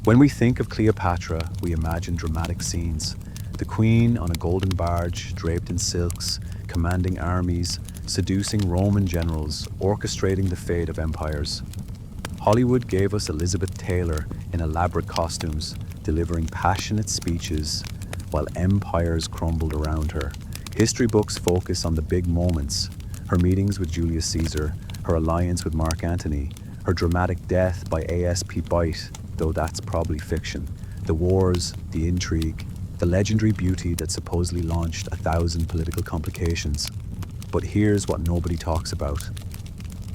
When we think of Cleopatra, we imagine dramatic scenes. The queen on a golden barge, draped in silks, commanding armies, seducing Roman generals, orchestrating the fate of empires. Hollywood gave us Elizabeth Taylor in elaborate costumes, delivering passionate speeches while empires crumbled around her. History books focus on the big moments: her meetings with Julius Caesar, her alliance with Mark Antony, her dramatic death by ASP Bite, though that's probably fiction, the wars, the intrigue, the legendary beauty that supposedly launched 1,000 political complications. But here's what nobody talks about: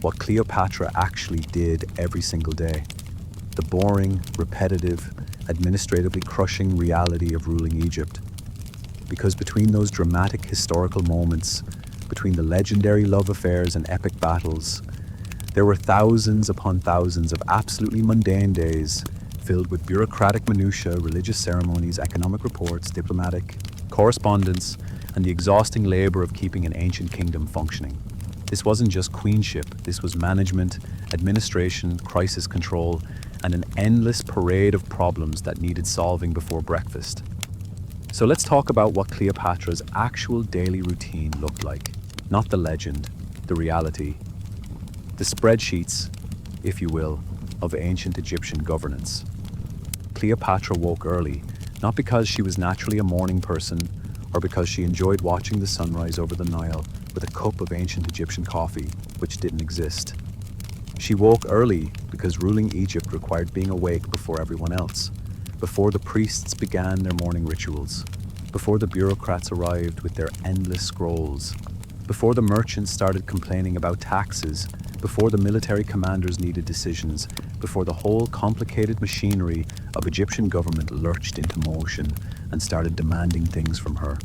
what Cleopatra actually did every single day. The boring, repetitive, administratively crushing reality of ruling Egypt. Because between those dramatic historical moments, between the legendary love affairs and epic battles, there were thousands upon thousands of absolutely mundane days filled with bureaucratic minutiae, religious ceremonies, economic reports, diplomatic correspondence, and the exhausting labor of keeping an ancient kingdom functioning. This wasn't just queenship, this was management, administration, crisis control, and an endless parade of problems that needed solving before breakfast. So let's talk about what Cleopatra's actual daily routine looked like. Not the legend, the reality. The spreadsheets, if you will, of ancient Egyptian governance. Cleopatra woke early, not because she was naturally a morning person or because she enjoyed watching the sunrise over the Nile with a cup of ancient Egyptian coffee, which didn't exist. She woke early because ruling Egypt required being awake before everyone else, before the priests began their morning rituals, before the bureaucrats arrived with their endless scrolls, before the merchants started complaining about taxes, before the military commanders needed decisions, before the whole complicated machinery of Egyptian government lurched into motion and started demanding things from her.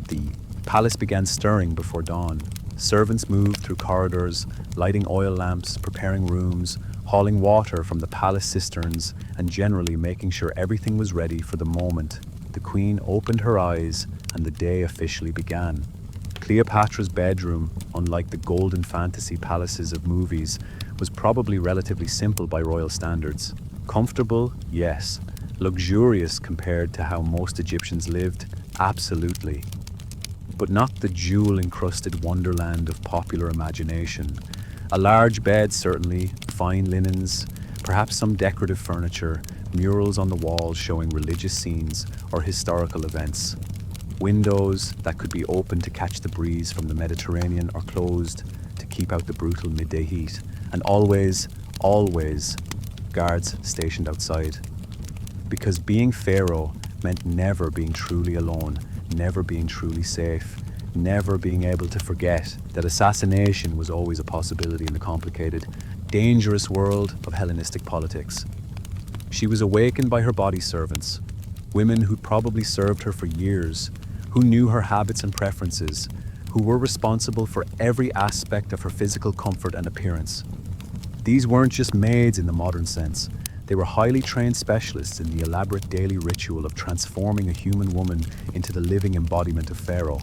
The palace began stirring before dawn. Servants moved through corridors, lighting oil lamps, preparing rooms, hauling water from the palace cisterns, and generally making sure everything was ready for the moment the queen opened her eyes and the day officially began. Cleopatra's bedroom, unlike the golden fantasy palaces of movies, was probably relatively simple by royal standards. Comfortable, yes. Luxurious compared to how most Egyptians lived, absolutely. But not the jewel-encrusted wonderland of popular imagination. A large bed, certainly, fine linens, perhaps some decorative furniture, murals on the walls showing religious scenes or historical events. Windows that could be opened to catch the breeze from the Mediterranean or closed to keep out the brutal midday heat. And always, always, guards stationed outside. Because being pharaoh meant never being truly alone, never being truly safe, never being able to forget that assassination was always a possibility in the complicated, dangerous world of Hellenistic politics. She was awakened by her body servants, women who'd probably served her for years, who knew her habits and preferences, who were responsible for every aspect of her physical comfort and appearance. These weren't just maids in the modern sense. They were highly trained specialists in the elaborate daily ritual of transforming a human woman into the living embodiment of Pharaoh.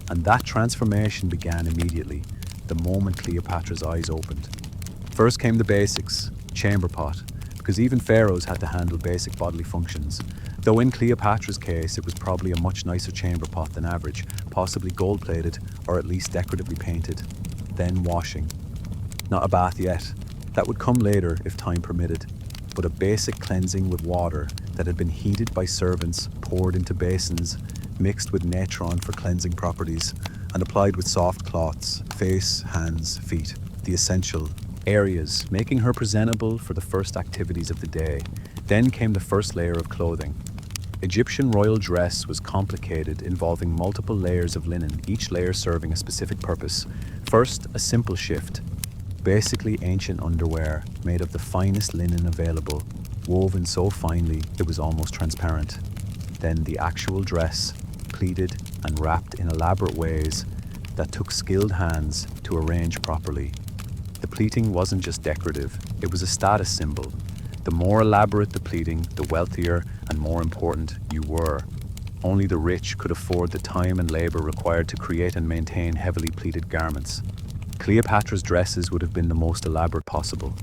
And that transformation began immediately, the moment Cleopatra's eyes opened. First came the basics, chamber pot, because even pharaohs had to handle basic bodily functions. Though in Cleopatra's case, it was probably a much nicer chamber pot than average, possibly gold-plated or at least decoratively painted. Then washing. Not a bath yet. That would come later if time permitted. But a basic cleansing with water that had been heated by servants, poured into basins, mixed with natron for cleansing properties, and applied with soft cloths, face, hands, feet, the essential areas, making her presentable for the first activities of the day. Then came the first layer of clothing. Egyptian royal dress was complicated, involving multiple layers of linen, each layer serving a specific purpose. First, a simple shift. Basically ancient underwear made of the finest linen available, woven so finely it was almost transparent. Then the actual dress, pleated and wrapped in elaborate ways that took skilled hands to arrange properly. The pleating wasn't just decorative, it was a status symbol. The more elaborate the pleating, the wealthier and more important you were. Only the rich could afford the time and labor required to create and maintain heavily pleated garments. Cleopatra's dresses would have been the most elaborate possible,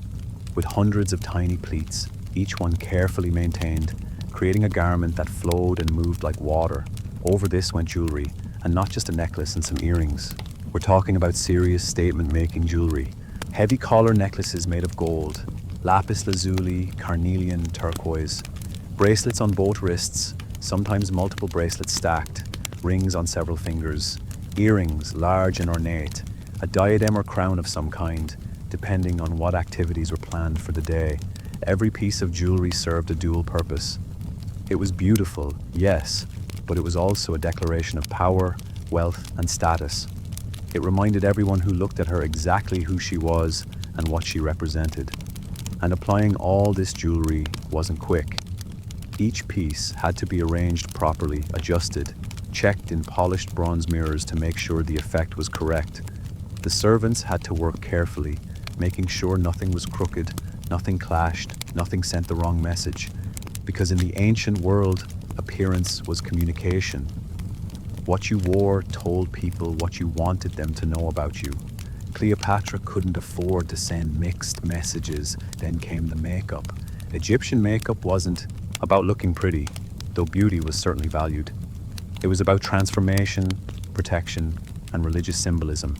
with hundreds of tiny pleats, each one carefully maintained, creating a garment that flowed and moved like water. Over this went jewelry, and not just a necklace and some earrings. We're talking about serious statement-making jewelry. Heavy collar necklaces made of gold, lapis lazuli, carnelian, turquoise, bracelets on both wrists, sometimes multiple bracelets stacked, rings on several fingers, earrings large and ornate, a diadem or crown of some kind, depending on what activities were planned for the day. Every piece of jewelry served a dual purpose. It was beautiful, yes, but it was also a declaration of power, wealth, and status. It reminded everyone who looked at her exactly who she was and what she represented. And applying all this jewelry wasn't quick. Each piece had to be arranged properly, adjusted, checked in polished bronze mirrors to make sure the effect was correct. The servants had to work carefully, making sure nothing was crooked, nothing clashed, nothing sent the wrong message. Because in the ancient world, appearance was communication. What you wore told people what you wanted them to know about you. Cleopatra couldn't afford to send mixed messages. Then came the makeup. Egyptian makeup wasn't about looking pretty, though beauty was certainly valued. It was about transformation, protection, and religious symbolism.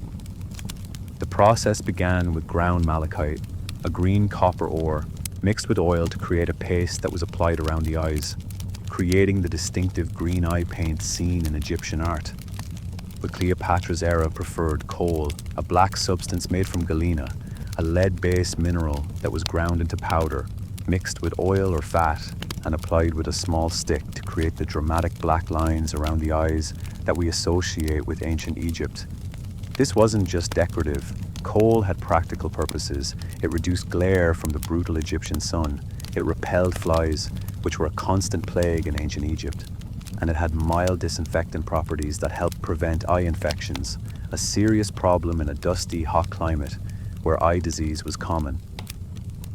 The process began with ground malachite, a green copper ore, mixed with oil to create a paste that was applied around the eyes, creating the distinctive green eye paint seen in Egyptian art. But Cleopatra's era preferred coal, a black substance made from galena, a lead-based mineral that was ground into powder, mixed with oil or fat, and applied with a small stick to create the dramatic black lines around the eyes that we associate with ancient Egypt. This wasn't just decorative. Coal had practical purposes. It reduced glare from the brutal Egyptian sun. It repelled flies, which were a constant plague in ancient Egypt. And it had mild disinfectant properties that helped prevent eye infections, a serious problem in a dusty, hot climate where eye disease was common.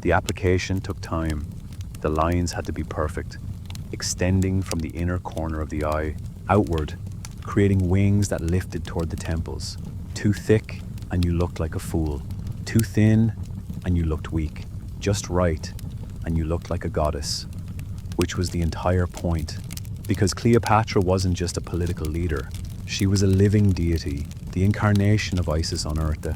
The application took time. The lines had to be perfect, extending from the inner corner of the eye outward, creating wings that lifted toward the temples. Too thick, and you looked like a fool. Too thin, and you looked weak. Just right, and you looked like a goddess. Which was the entire point. Because Cleopatra wasn't just a political leader. She was a living deity, the incarnation of Isis on earth.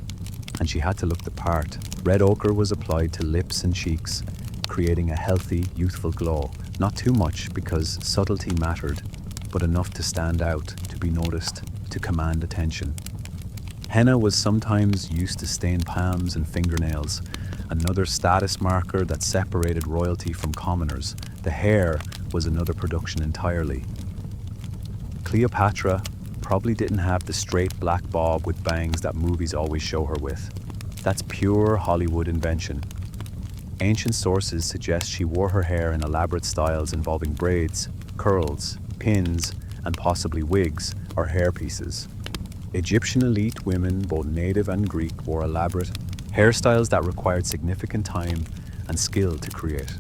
And she had to look the part. Red ochre was applied to lips and cheeks, creating a healthy, youthful glow. Not too much, because subtlety mattered, but enough to stand out, to be noticed, to command attention. Henna was sometimes used to stain palms and fingernails, another status marker that separated royalty from commoners. The hair was another production entirely. Cleopatra probably didn't have the straight black bob with bangs that movies always show her with. That's pure Hollywood invention. Ancient sources suggest she wore her hair in elaborate styles involving braids, curls, pins, and possibly wigs or hairpieces. Egyptian elite women, both native and Greek, wore elaborate hairstyles that required significant time and skill to create.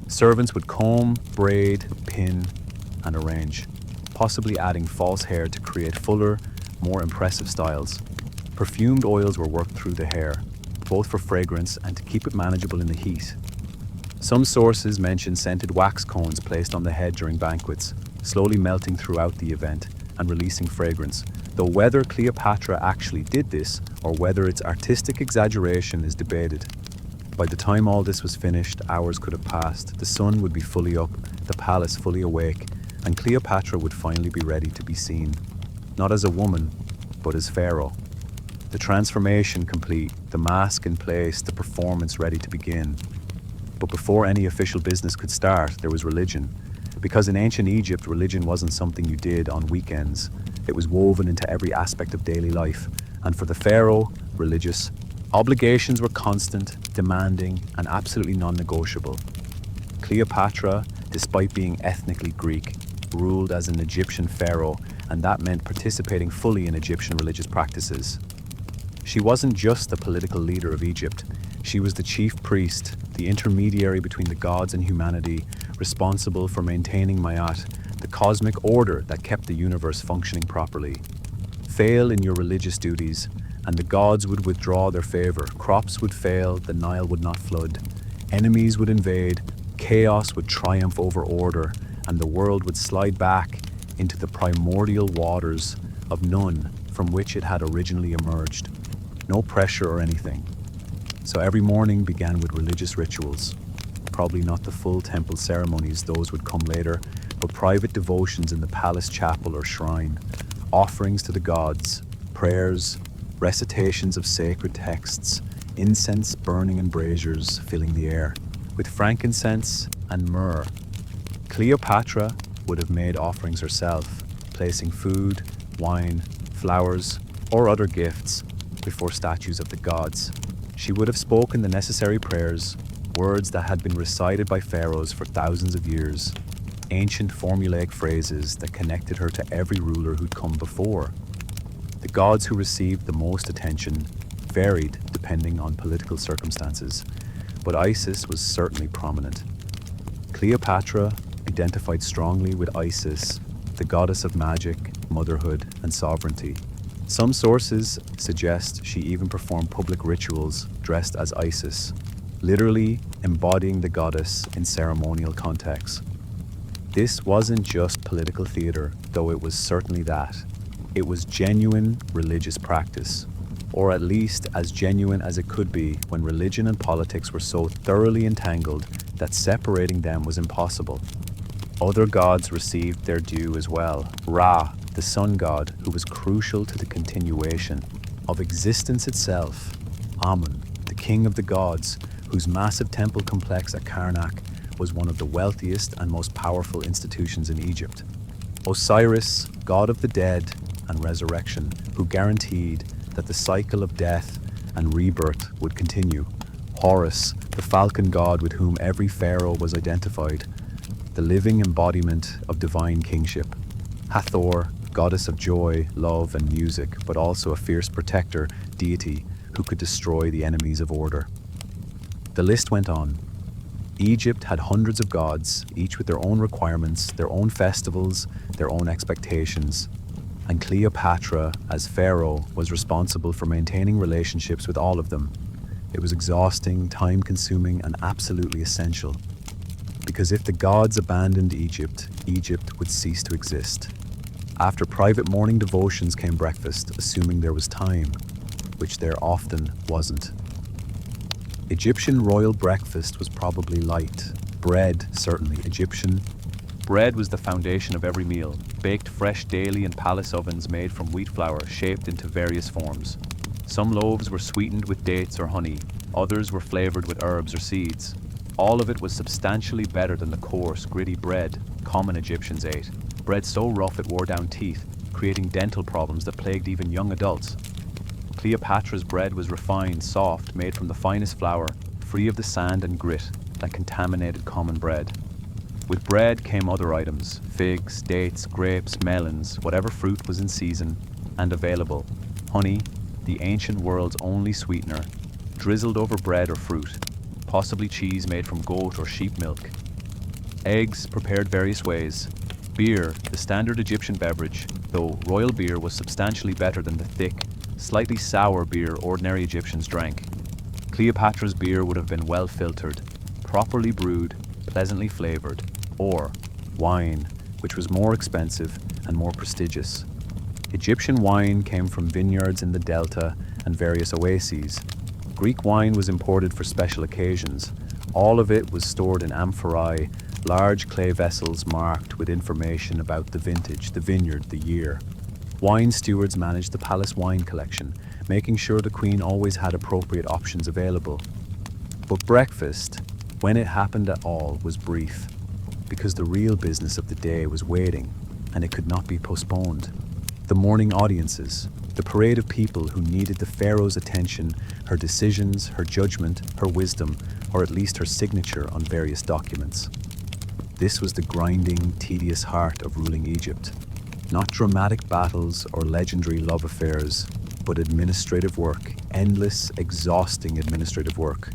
Servants would comb, braid, pin, and arrange, possibly adding false hair to create fuller, more impressive styles. Perfumed oils were worked through the hair, both for fragrance and to keep it manageable in the heat. Some sources mention scented wax cones placed on the head during banquets, slowly melting throughout the event and releasing fragrance. Though whether Cleopatra actually did this or whether it's artistic exaggeration is debated. By the time all this was finished, hours could have passed, the sun would be fully up, the palace fully awake, and Cleopatra would finally be ready to be seen. Not as a woman, but as pharaoh. The transformation complete, the mask in place, the performance ready to begin. But before any official business could start, there was religion. Because in ancient Egypt, religion wasn't something you did on weekends. It was woven into every aspect of daily life. And for the pharaoh, religious obligations were constant, demanding, and absolutely non-negotiable. Cleopatra, despite being ethnically Greek, ruled as an Egyptian pharaoh, and that meant participating fully in Egyptian religious practices. She wasn't just the political leader of Egypt. She was the chief priest, the intermediary between the gods and humanity, responsible for maintaining Ma'at, the cosmic order that kept the universe functioning properly. Fail in your religious duties, and the gods would withdraw their favor. Crops would fail, the Nile would not flood. Enemies would invade, chaos would triumph over order, and the world would slide back into the primordial waters of none from which it had originally emerged. No pressure or anything. So every morning began with religious rituals. Probably not the full temple ceremonies, those would come later, but private devotions in the palace chapel or shrine, offerings to the gods, prayers, recitations of sacred texts, incense burning in braziers filling the air, with frankincense and myrrh. Cleopatra would have made offerings herself, placing food, wine, flowers, or other gifts before statues of the gods. She would have spoken the necessary prayers, words that had been recited by pharaohs for thousands of years, ancient formulaic phrases that connected her to every ruler who'd come before. The gods who received the most attention varied depending on political circumstances, but Isis was certainly prominent. Cleopatra identified strongly with Isis, the goddess of magic, motherhood, and sovereignty. Some sources suggest she even performed public rituals dressed as Isis, literally embodying the goddess in ceremonial contexts. This wasn't just political theater, though it was certainly that. It was genuine religious practice, or at least as genuine as it could be when religion and politics were so thoroughly entangled that separating them was impossible. Other gods received their due as well. Ra, the sun god, who was crucial to the continuation of existence itself. Amun, the king of the gods, whose massive temple complex at Karnak was one of the wealthiest and most powerful institutions in Egypt. Osiris, god of the dead and resurrection, who guaranteed that the cycle of death and rebirth would continue. Horus, the falcon god with whom every pharaoh was identified, the living embodiment of divine kingship. Hathor, goddess of joy, love, and music, but also a fierce protector deity who could destroy the enemies of order. The list went on. Egypt had hundreds of gods, each with their own requirements, their own festivals, their own expectations. And Cleopatra, as pharaoh, was responsible for maintaining relationships with all of them. It was exhausting, time-consuming, and absolutely essential. Because if the gods abandoned Egypt, Egypt would cease to exist. After private morning devotions came breakfast, assuming there was time, which there often wasn't. Egyptian royal breakfast was probably light. Bread, certainly. Egyptian bread was the foundation of every meal, baked fresh daily in palace ovens made from wheat flour shaped into various forms. Some loaves were sweetened with dates or honey, others were flavored with herbs or seeds. All of it was substantially better than the coarse, gritty bread common Egyptians ate. Bread so rough it wore down teeth, creating dental problems that plagued even young adults. Cleopatra's bread was refined, soft, made from the finest flour, free of the sand and grit that contaminated common bread. With bread came other items: figs, dates, grapes, melons, whatever fruit was in season and available. Honey, the ancient world's only sweetener, drizzled over bread or fruit. Possibly cheese made from goat or sheep milk. Eggs prepared various ways. Beer, the standard Egyptian beverage, though royal beer was substantially better than the thick, slightly sour beer ordinary Egyptians drank. Cleopatra's beer would have been well filtered, properly brewed, pleasantly flavored. Or wine, which was more expensive and more prestigious. Egyptian wine came from vineyards in the delta and various oases. Greek wine was imported for special occasions. All of it was stored in amphorae, large clay vessels marked with information about the vintage, the vineyard, the year. Wine stewards managed the palace wine collection, making sure the queen always had appropriate options available. But breakfast, when it happened at all, was brief, because the real business of the day was waiting, and it could not be postponed. The morning audiences, the parade of people who needed the pharaoh's attention, her decisions, her judgment, her wisdom, or at least her signature on various documents. This was the grinding, tedious heart of ruling Egypt. Not dramatic battles or legendary love affairs, but administrative work, endless, exhausting administrative work.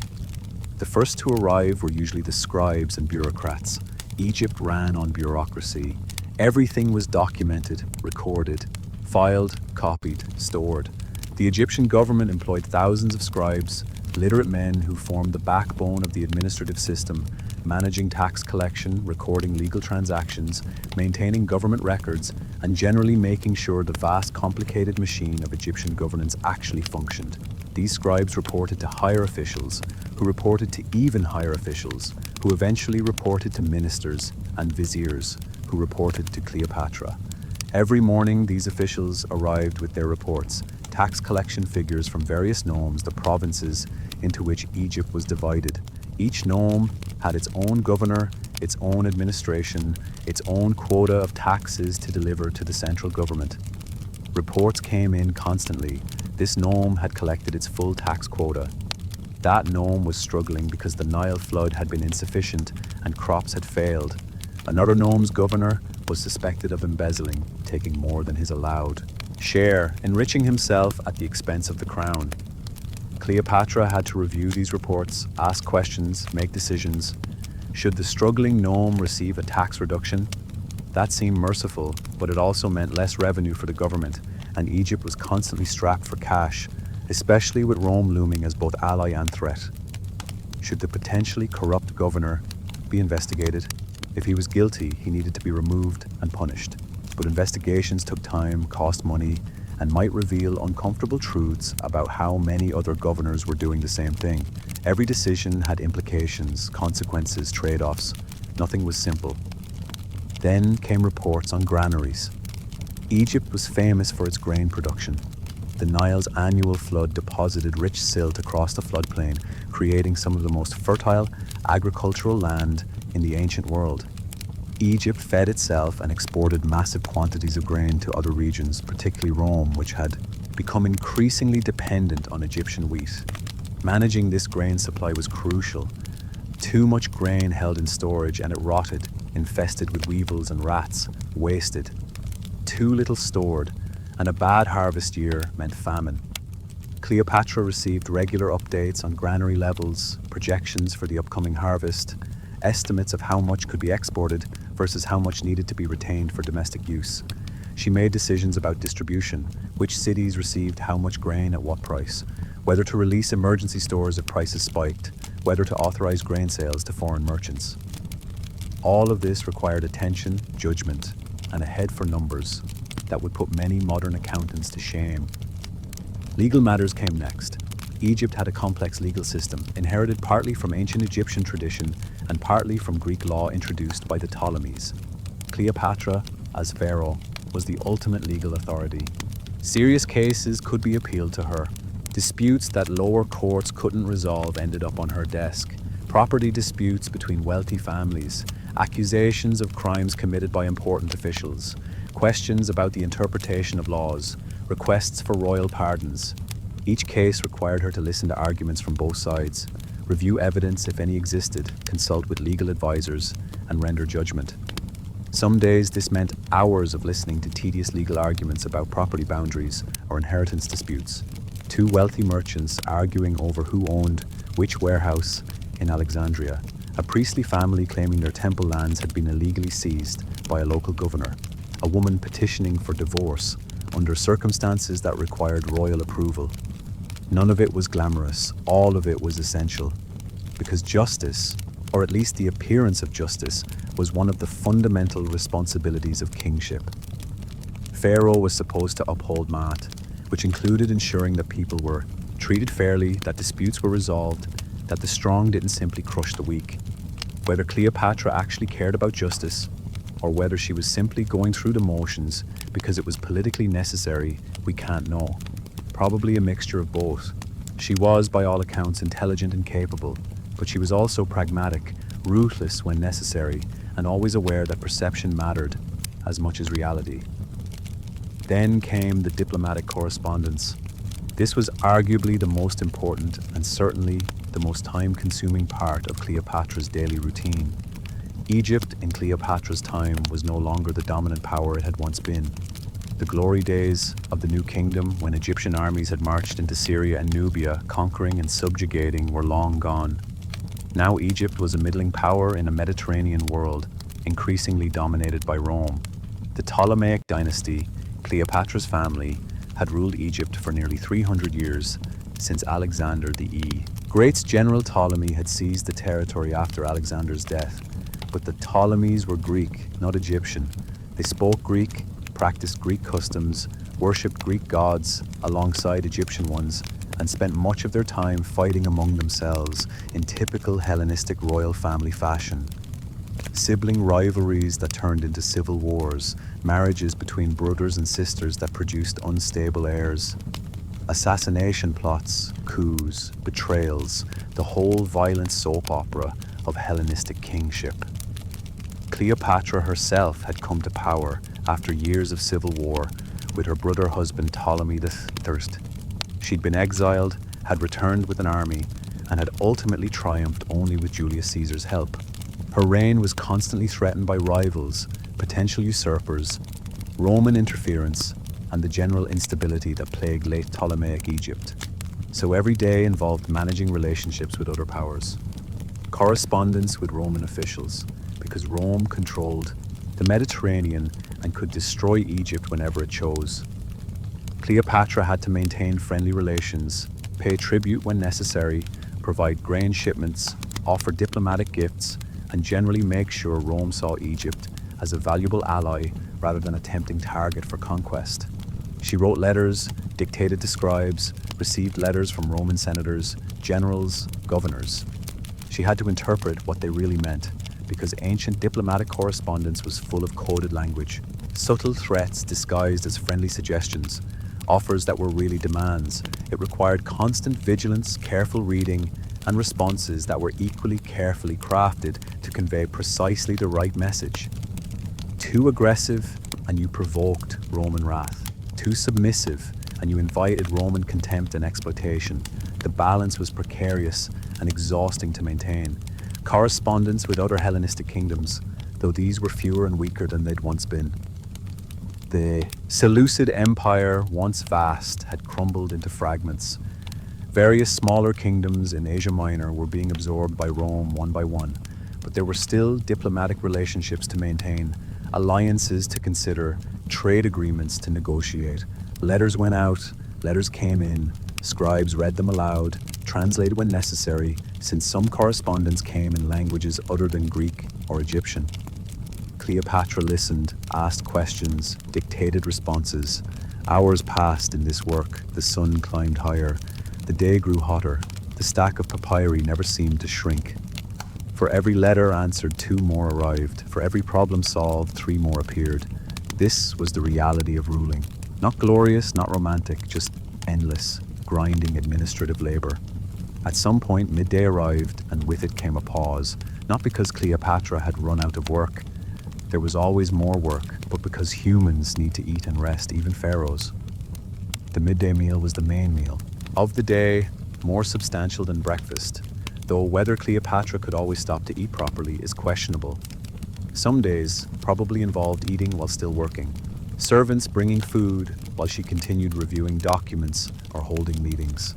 The first to arrive were usually the scribes and bureaucrats. Egypt ran on bureaucracy. Everything was documented, recorded, filed, copied, stored. The Egyptian government employed thousands of scribes, literate men who formed the backbone of the administrative system, managing tax collection, recording legal transactions, maintaining government records, and generally making sure the vast complicated machine of Egyptian governance actually functioned. These scribes reported to higher officials, who reported to even higher officials, who eventually reported to ministers and viziers, who reported to Cleopatra. Every morning, these officials arrived with their reports, tax collection figures from various nomes, the provinces into which Egypt was divided. Each nome had its own governor, its own administration, its own quota of taxes to deliver to the central government. Reports came in constantly. This nome had collected its full tax quota. That nome was struggling because the Nile flood had been insufficient and crops had failed. Another nome's governor was suspected of embezzling, taking more than his allowed share, enriching himself at the expense of the crown. Cleopatra had to review these reports, ask questions, make decisions. Should the struggling nome receive a tax reduction? That seemed merciful, but it also meant less revenue for the government, and Egypt was constantly strapped for cash, especially with Rome looming as both ally and threat. Should the potentially corrupt governor be investigated? If he was guilty, he needed to be removed and punished. But investigations took time, cost money, and might reveal uncomfortable truths about how many other governors were doing the same thing. Every decision had implications, consequences, trade-offs. Nothing was simple. Then came reports on granaries. Egypt was famous for its grain production. The Nile's annual flood deposited rich silt across the floodplain, creating some of the most fertile agricultural land in the ancient world. Egypt fed itself and exported massive quantities of grain to other regions, particularly Rome, which had become increasingly dependent on Egyptian wheat. Managing this grain supply was crucial. Too much grain held in storage and it rotted, infested with weevils and rats, wasted. Too little stored, and a bad harvest year meant famine. Cleopatra received regular updates on granary levels, projections for the upcoming harvest, estimates of how much could be exported versus how much needed to be retained for domestic use. She made decisions about distribution, which cities received how much grain at what price, whether to release emergency stores if prices spiked, whether to authorize grain sales to foreign merchants. All of this required attention, judgment, and a head for numbers that would put many modern accountants to shame. Legal matters came next. Egypt had a complex legal system, inherited partly from ancient Egyptian tradition and partly from Greek law introduced by the Ptolemies. Cleopatra, as pharaoh, was the ultimate legal authority. Serious cases could be appealed to her. Disputes that lower courts couldn't resolve ended up on her desk. Property disputes between wealthy families, accusations of crimes committed by important officials, questions about the interpretation of laws, requests for royal pardons. Each case required her to listen to arguments from both sides, review evidence if any existed, consult with legal advisors, and render judgment. Some days this meant hours of listening to tedious legal arguments about property boundaries or inheritance disputes. Two wealthy merchants arguing over who owned which warehouse in Alexandria. A priestly family claiming their temple lands had been illegally seized by a local governor. A woman petitioning for divorce under circumstances that required royal approval. None of it was glamorous, all of it was essential. Because justice, or at least the appearance of justice, was one of the fundamental responsibilities of kingship. Pharaoh was supposed to uphold Maat, which included ensuring that people were treated fairly, that disputes were resolved, that the strong didn't simply crush the weak. Whether Cleopatra actually cared about justice, or whether she was simply going through the motions because it was politically necessary, we can't know. Probably a mixture of both. She was, by all accounts, intelligent and capable, but she was also pragmatic, ruthless when necessary, and always aware that perception mattered as much as reality. Then came the diplomatic correspondence. This was arguably the most important and certainly the most time-consuming part of Cleopatra's daily routine. Egypt in Cleopatra's time was no longer the dominant power it had once been. The glory days of the New Kingdom, when Egyptian armies had marched into Syria and Nubia, conquering and subjugating, were long gone. Now Egypt was a middling power in a Mediterranean world, increasingly dominated by Rome. The Ptolemaic dynasty, Cleopatra's family, had ruled Egypt for nearly 300 years, since Alexander the Great General Ptolemy had seized the territory after Alexander's death, but the Ptolemies were Greek, not Egyptian. They spoke Greek, practiced Greek customs, worshipped Greek gods alongside Egyptian ones, and spent much of their time fighting among themselves in typical Hellenistic royal family fashion. Sibling rivalries that turned into civil wars, marriages between brothers and sisters that produced unstable heirs, assassination plots, coups, betrayals, the whole violent soap opera of Hellenistic kingship. Cleopatra herself had come to power after years of civil war with her brother husband Ptolemy III. She'd been exiled, had returned with an army, and had ultimately triumphed only with Julius Caesar's help. Her reign was constantly threatened by rivals, potential usurpers, Roman interference, and the general instability that plagued late Ptolemaic Egypt. So every day involved managing relationships with other powers. Correspondence with Roman officials, because Rome controlled the Mediterranean and could destroy Egypt whenever it chose. Cleopatra had to maintain friendly relations, pay tribute when necessary, provide grain shipments, offer diplomatic gifts, and generally make sure Rome saw Egypt as a valuable ally rather than a tempting target for conquest. She wrote letters, dictated to scribes, received letters from Roman senators, generals, governors. She had to interpret what they really meant, because ancient diplomatic correspondence was full of coded language, subtle threats disguised as friendly suggestions, offers that were really demands. It required constant vigilance, careful reading, and responses that were equally carefully crafted to convey precisely the right message. Too aggressive, and you provoked Roman wrath. Too submissive, and you invited Roman contempt and exploitation. The balance was precarious and exhausting to maintain. Correspondence with other Hellenistic kingdoms, though these were fewer and weaker than they'd once been. The Seleucid Empire, once vast, had crumbled into fragments. Various smaller kingdoms in Asia Minor were being absorbed by Rome one by one, but there were still diplomatic relationships to maintain, alliances to consider, trade agreements to negotiate. Letters went out, letters came in, scribes read them aloud, translated when necessary, since some correspondence came in languages other than Greek or Egyptian. Cleopatra listened, asked questions, dictated responses. Hours passed in this work, the sun climbed higher. The day grew hotter. The stack of papyri never seemed to shrink. For every letter answered, 2 more arrived. For every problem solved, 3 more appeared. This was the reality of ruling. Not glorious, not romantic, just endless, grinding administrative labor. At some point, midday arrived, and with it came a pause. Not because Cleopatra had run out of work. There was always more work, but because humans need to eat and rest, even pharaohs. The midday meal was the main meal of the day, more substantial than breakfast, though whether Cleopatra could always stop to eat properly is questionable. Some days probably involved eating while still working, servants bringing food while she continued reviewing documents or holding meetings.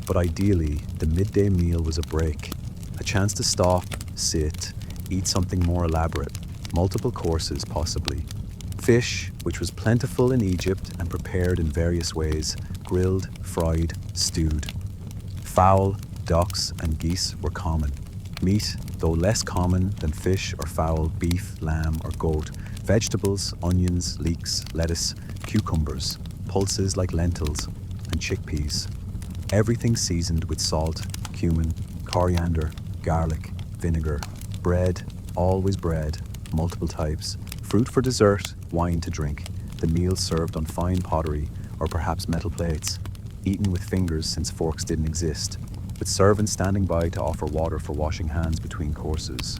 But ideally, the midday meal was a break, a chance to stop, sit, eat something more elaborate, multiple courses possibly. Fish, which was plentiful in Egypt and prepared in various ways, grilled, fried, stewed. Fowl, ducks, and geese were common. Meat, though less common than fish or fowl, beef, lamb, or goat. Vegetables, onions, leeks, lettuce, cucumbers, pulses like lentils, and chickpeas. Everything seasoned with salt, cumin, coriander, garlic, vinegar. Bread, always bread, multiple types. Fruit for dessert, wine to drink. The meal served on fine pottery or perhaps metal plates, eaten with fingers since forks didn't exist, with servants standing by to offer water for washing hands between courses.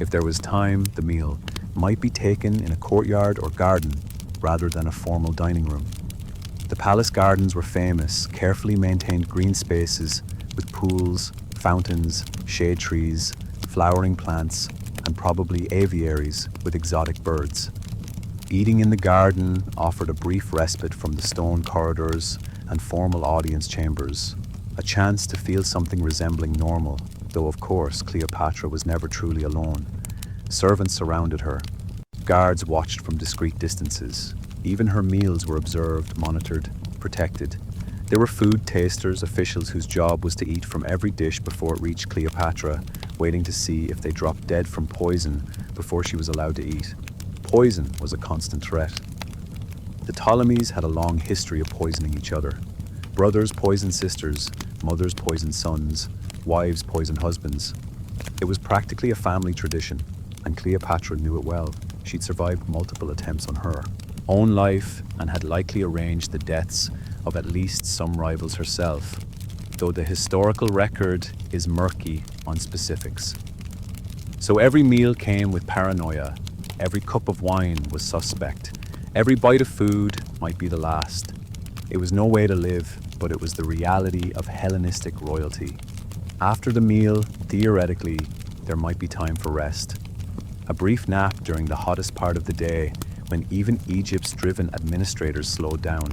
If there was time, the meal might be taken in a courtyard or garden rather than a formal dining room. The palace gardens were famous, carefully maintained green spaces with pools, fountains, shade trees, flowering plants, and probably aviaries with exotic birds. Eating in the garden offered a brief respite from the stone corridors and formal audience chambers, a chance to feel something resembling normal, though of course Cleopatra was never truly alone. Servants surrounded her. Guards watched from discreet distances. Even her meals were observed, monitored, protected. There were food tasters, officials whose job was to eat from every dish before it reached Cleopatra, waiting to see if they dropped dead from poison before she was allowed to eat. Poison was a constant threat. The Ptolemies had a long history of poisoning each other. Brothers poisoned sisters, mothers poisoned sons, wives poisoned husbands. It was practically a family tradition, and Cleopatra knew it well. She'd survived multiple attempts on her own life and had likely arranged the deaths of at least some rivals herself, though the historical record is murky on specifics. So every meal came with paranoia, every cup of wine was suspect, every bite of food might be the last. It was no way to live, but it was the reality of Hellenistic royalty. After the meal, theoretically, there might be time for rest. A brief nap during the hottest part of the day, when even Egypt's driven administrators slowed down.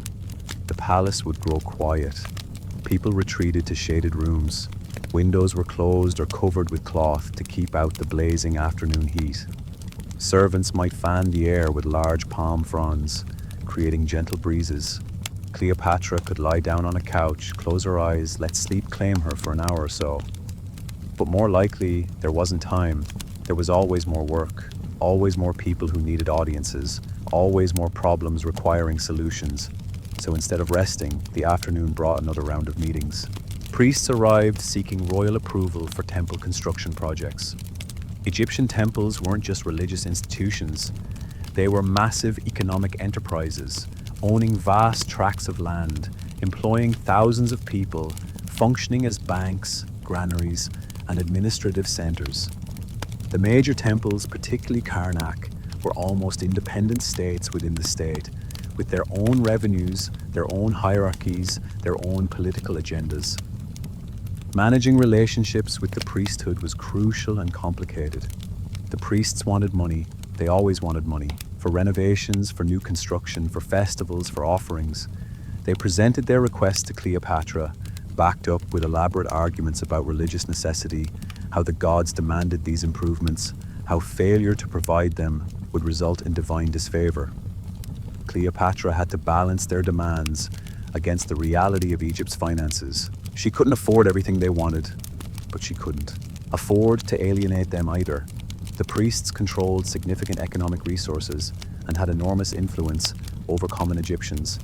The palace would grow quiet. People retreated to shaded rooms. Windows were closed or covered with cloth to keep out the blazing afternoon heat. Servants might fan the air with large palm fronds, creating gentle breezes. Cleopatra could lie down on a couch, close her eyes, let sleep claim her for an hour or so. But more likely, there wasn't time. There was always more work, always more people who needed audiences, always more problems requiring solutions. So instead of resting, the afternoon brought another round of meetings. Priests arrived seeking royal approval for temple construction projects. Egyptian temples weren't just religious institutions. They were massive economic enterprises, owning vast tracts of land, employing thousands of people, functioning as banks, granaries, and administrative centers. The major temples, particularly Karnak, were almost independent states within the state, with their own revenues, their own hierarchies, their own political agendas. Managing relationships with the priesthood was crucial and complicated. The priests wanted money, they always wanted money, for renovations, for new construction, for festivals, for offerings. They presented their requests to Cleopatra, backed up with elaborate arguments about religious necessity, how the gods demanded these improvements, how failure to provide them would result in divine disfavor. Cleopatra had to balance their demands against the reality of Egypt's finances. She couldn't afford everything they wanted, but she couldn't afford to alienate them either. The priests controlled significant economic resources and had enormous influence over common Egyptians.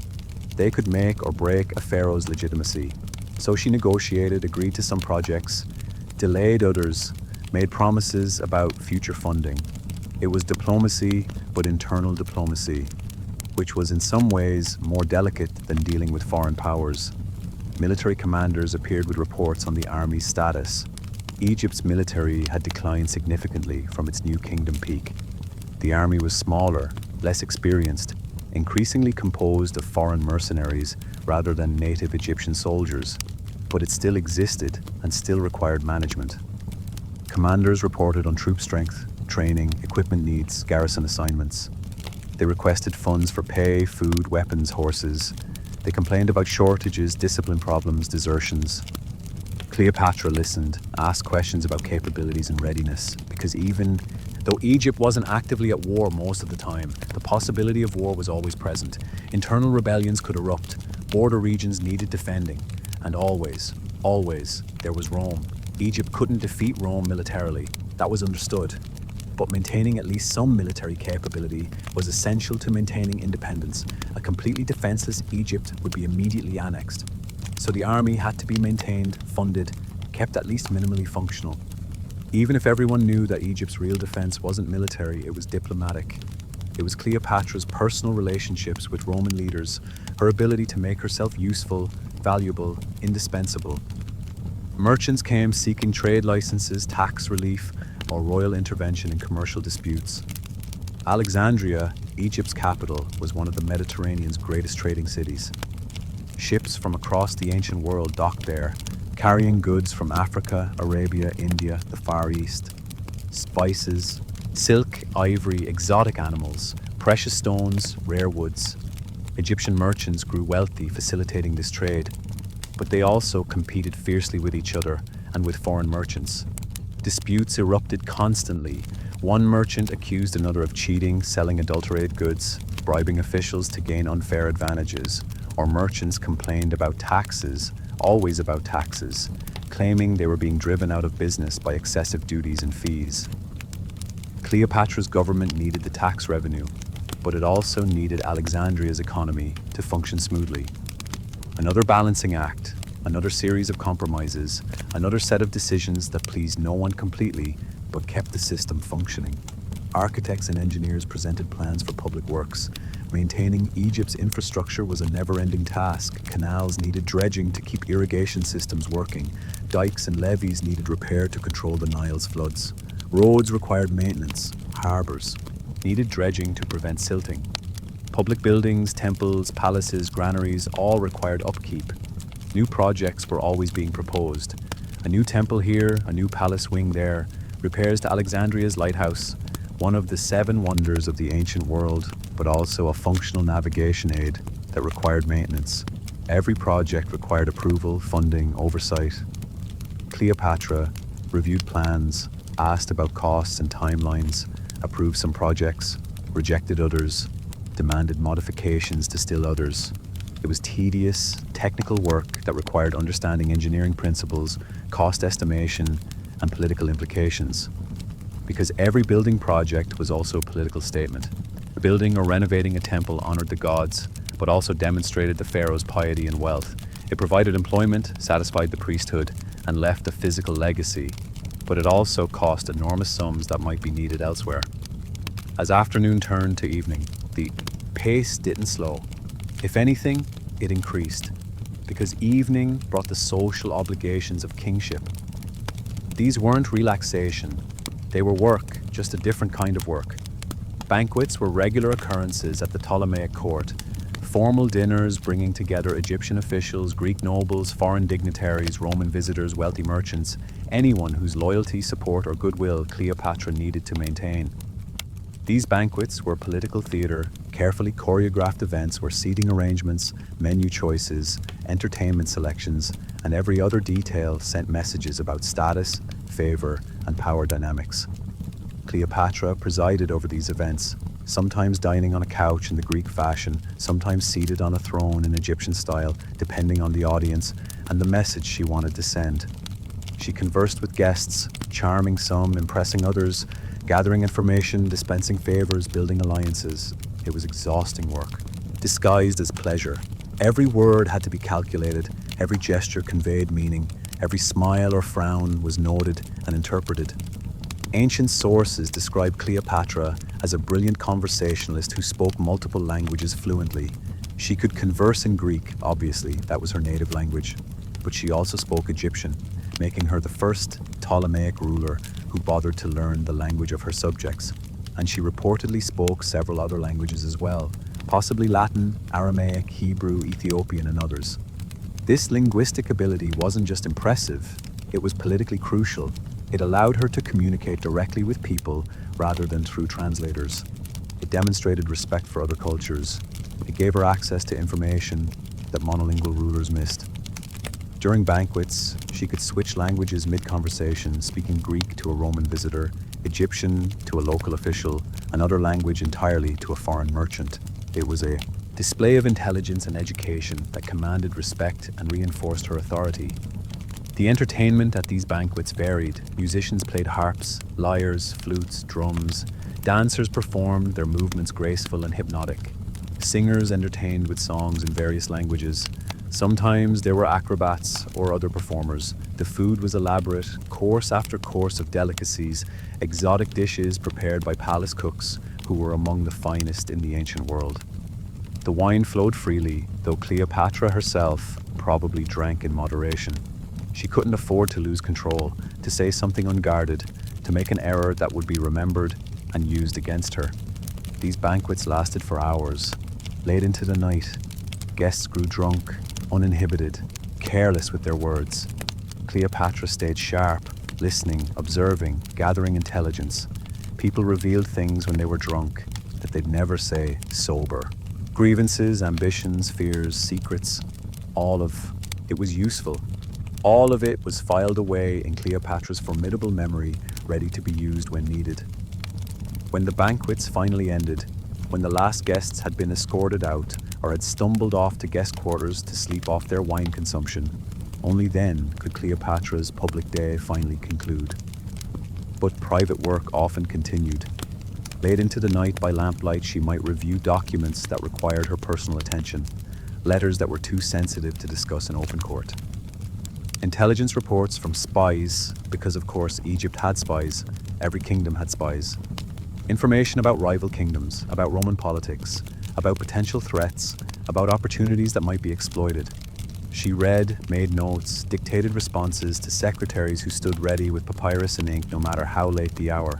They could make or break a pharaoh's legitimacy. So she negotiated, agreed to some projects, delayed others, made promises about future funding. It was diplomacy, but internal diplomacy, which was in some ways more delicate than dealing with foreign powers. Military commanders appeared with reports on the army's status. Egypt's military had declined significantly from its new kingdom peak. The army was smaller, less experienced, increasingly composed of foreign mercenaries rather than native Egyptian soldiers, but it still existed and still required management. Commanders reported on troop strength, training, equipment needs, garrison assignments. They requested funds for pay, food, weapons, horses. They complained about shortages, discipline problems, desertions. Cleopatra listened, asked questions about capabilities and readiness, because even though Egypt wasn't actively at war most of the time, the possibility of war was always present. Internal rebellions could erupt, border regions needed defending, and always, there was Rome. Egypt couldn't defeat Rome militarily, that was understood. But maintaining at least some military capability was essential to maintaining independence. A completely defenseless Egypt would be immediately annexed. So the army had to be maintained, funded, kept at least minimally functional. Even if everyone knew that Egypt's real defense wasn't military, it was diplomatic. It was Cleopatra's personal relationships with Roman leaders, her ability to make herself useful, valuable, indispensable. Merchants came seeking trade licenses, tax relief, or royal intervention in commercial disputes. Alexandria, Egypt's capital, was one of the Mediterranean's greatest trading cities. Ships from across the ancient world docked there, carrying goods from Africa, Arabia, India, the Far East. Spices, silk, ivory, exotic animals, precious stones, rare woods. Egyptian merchants grew wealthy, facilitating this trade, but they also competed fiercely with each other and with foreign merchants. Disputes erupted constantly. One merchant accused another of cheating, selling adulterated goods, bribing officials to gain unfair advantages, or merchants complained about taxes, always about taxes, claiming they were being driven out of business by excessive duties and fees. Cleopatra's government needed the tax revenue, but it also needed Alexandria's economy to function smoothly. Another balancing act, another series of compromises, another set of decisions that pleased no one completely, but kept the system functioning. Architects and engineers presented plans for public works. Maintaining Egypt's infrastructure was a never-ending task. Canals needed dredging to keep irrigation systems working. Dikes and levees needed repair to control the Nile's floods. Roads required maintenance. Harbors needed dredging to prevent silting. Public buildings, temples, palaces, granaries all required upkeep. New projects were always being proposed. A new temple here, a new palace wing there, repairs to Alexandria's lighthouse, one of the 7 wonders of the ancient world, but also a functional navigation aid that required maintenance. Every project required approval, funding, oversight. Cleopatra reviewed plans, asked about costs and timelines, approved some projects, rejected others, demanded modifications to still others. It was tedious, technical work that required understanding engineering principles, cost estimation, and political implications. Because every building project was also a political statement. Building or renovating a temple honored the gods, but also demonstrated the pharaoh's piety and wealth. It provided employment, satisfied the priesthood, and left a physical legacy, but it also cost enormous sums that might be needed elsewhere. As afternoon turned to evening, the pace didn't slow. If anything, it increased, because evening brought the social obligations of kingship. These weren't relaxation. They were work, just a different kind of work. Banquets were regular occurrences at the Ptolemaic court. Formal dinners bringing together Egyptian officials, Greek nobles, foreign dignitaries, Roman visitors, wealthy merchants, anyone whose loyalty, support, or goodwill Cleopatra needed to maintain. These banquets were political theater, carefully choreographed events where seating arrangements, menu choices, entertainment selections, and every other detail sent messages about status, favor, and power dynamics. Cleopatra presided over these events, sometimes dining on a couch in the Greek fashion, sometimes seated on a throne in Egyptian style, depending on the audience and the message she wanted to send. She conversed with guests, charming some, impressing others, gathering information, dispensing favors, building alliances. It was exhausting work, disguised as pleasure. Every word had to be calculated, every gesture conveyed meaning, every smile or frown was noted and interpreted. Ancient sources describe Cleopatra as a brilliant conversationalist who spoke multiple languages fluently. She could converse in Greek, obviously, that was her native language, but she also spoke Egyptian, making her the first Ptolemaic ruler who bothered to learn the language of her subjects. And she reportedly spoke several other languages as well, possibly Latin, Aramaic, Hebrew, Ethiopian, and others. This linguistic ability wasn't just impressive, it was politically crucial. It allowed her to communicate directly with people rather than through translators. It demonstrated respect for other cultures. It gave her access to information that monolingual rulers missed. During banquets, she could switch languages mid-conversation, speaking Greek to a Roman visitor, Egyptian to a local official, another language entirely to a foreign merchant. It was a display of intelligence and education that commanded respect and reinforced her authority. The entertainment at these banquets varied. Musicians played harps, lyres, flutes, drums. Dancers performed, their movements graceful and hypnotic. Singers entertained with songs in various languages. Sometimes there were acrobats or other performers. The food was elaborate, course after course of delicacies, exotic dishes prepared by palace cooks who were among the finest in the ancient world. The wine flowed freely, though Cleopatra herself probably drank in moderation. She couldn't afford to lose control, to say something unguarded, to make an error that would be remembered and used against her. These banquets lasted for hours. Late into the night, guests grew drunk, uninhibited, careless with their words. Cleopatra stayed sharp, listening, observing, gathering intelligence. People revealed things when they were drunk that they'd never say sober. Grievances, ambitions, fears, secrets, all of it was useful. All of it was filed away in Cleopatra's formidable memory, ready to be used when needed. When the banquets finally ended, when the last guests had been escorted out, or had stumbled off to guest quarters to sleep off their wine consumption. Only then could Cleopatra's public day finally conclude. But private work often continued. Late into the night by lamplight, she might review documents that required her personal attention, letters that were too sensitive to discuss in open court. Intelligence reports from spies, because of course Egypt had spies, every kingdom had spies. Information about rival kingdoms, about Roman politics, about potential threats, about opportunities that might be exploited. She read, made notes, dictated responses to secretaries who stood ready with papyrus and ink no matter how late the hour.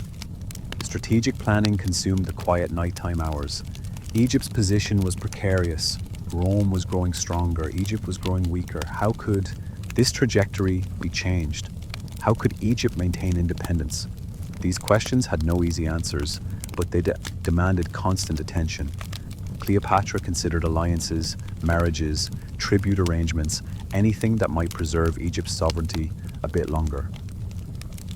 Strategic planning consumed the quiet nighttime hours. Egypt's position was precarious. Rome was growing stronger. Egypt was growing weaker. How could this trajectory be changed? How could Egypt maintain independence? These questions had no easy answers, but they demanded constant attention. Cleopatra considered alliances, marriages, tribute arrangements, anything that might preserve Egypt's sovereignty a bit longer.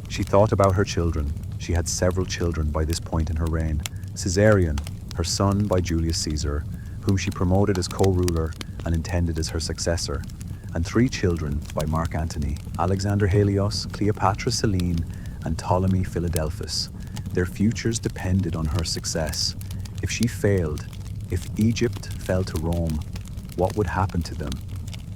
She thought about her children. She had several children by this point in her reign. Caesarion, her son by Julius Caesar, whom she promoted as co-ruler and intended as her successor, and 3 children by Mark Antony, Alexander Helios, Cleopatra Selene, and Ptolemy Philadelphus. Their futures depended on her success. If she failed, if Egypt fell to Rome, what would happen to them?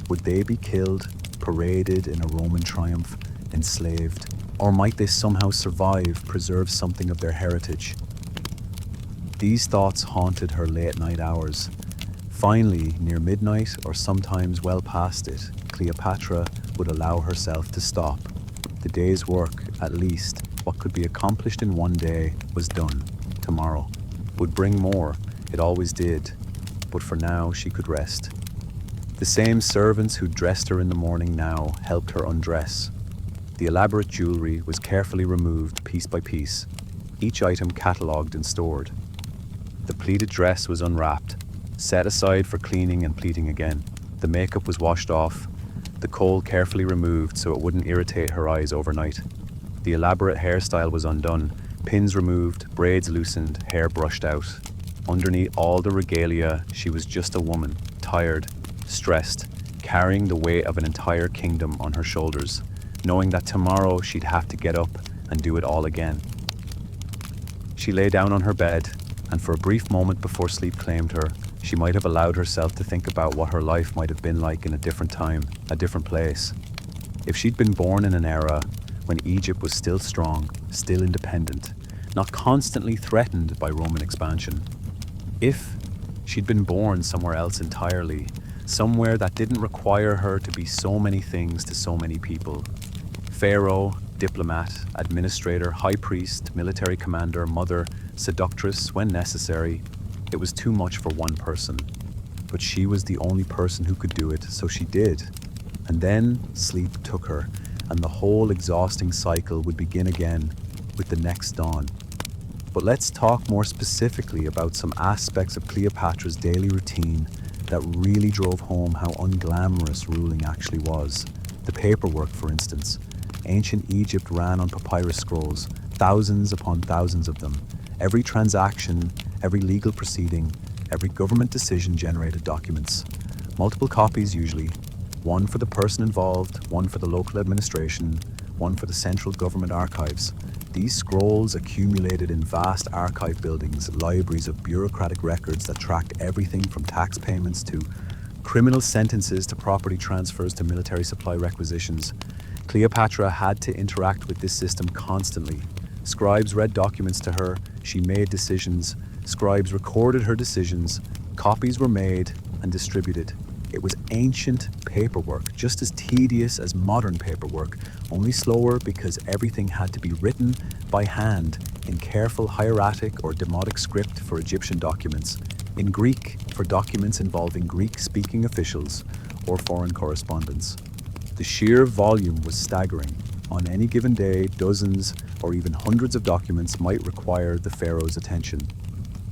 Would they be killed, paraded in a Roman triumph, enslaved? Or might they somehow survive, preserve something of their heritage? These thoughts haunted her late night hours. Finally, near midnight or sometimes well past it, Cleopatra would allow herself to stop. The day's work, at least, what could be accomplished in one day, was done. Tomorrow would bring more. It always did. But for now, she could rest. The same servants who dressed her in the morning now helped her undress. The elaborate jewelry was carefully removed piece by piece, each item catalogued and stored. The pleated dress was unwrapped, set aside for cleaning and pleating again. The makeup was washed off, the kohl carefully removed so it wouldn't irritate her eyes overnight. The elaborate hairstyle was undone, pins removed, braids loosened, hair brushed out. Underneath all the regalia, she was just a woman, tired, stressed, carrying the weight of an entire kingdom on her shoulders, knowing that tomorrow she'd have to get up and do it all again. She lay down on her bed, and for a brief moment before sleep claimed her, she might have allowed herself to think about what her life might have been like in a different time, a different place. If she'd been born in an era when Egypt was still strong, still independent, not constantly threatened by Roman expansion. If she'd been born somewhere else entirely, somewhere that didn't require her to be so many things to so many people. Pharaoh, diplomat, administrator, high priest, military commander, mother, seductress when necessary. It was too much for one person. But she was the only person who could do it, so she did. And then sleep took her, and the whole exhausting cycle would begin again with the next dawn. But let's talk more specifically about some aspects of Cleopatra's daily routine that really drove home how unglamorous ruling actually was. The paperwork, for instance. Ancient Egypt ran on papyrus scrolls, thousands upon thousands of them. Every transaction, every legal proceeding, every government decision generated documents. Multiple copies usually, one for the person involved, one for the local administration, one for the central government archives. These scrolls accumulated in vast archive buildings, libraries of bureaucratic records that tracked everything from tax payments to criminal sentences to property transfers to military supply requisitions. Cleopatra had to interact with this system constantly. Scribes read documents to her, she made decisions, scribes recorded her decisions, copies were made and distributed. It was ancient paperwork, just as tedious as modern paperwork, only slower because everything had to be written by hand in careful hieratic or demotic script for Egyptian documents, in Greek for documents involving Greek-speaking officials or foreign correspondence. The sheer volume was staggering. On any given day, dozens or even hundreds of documents might require the pharaoh's attention.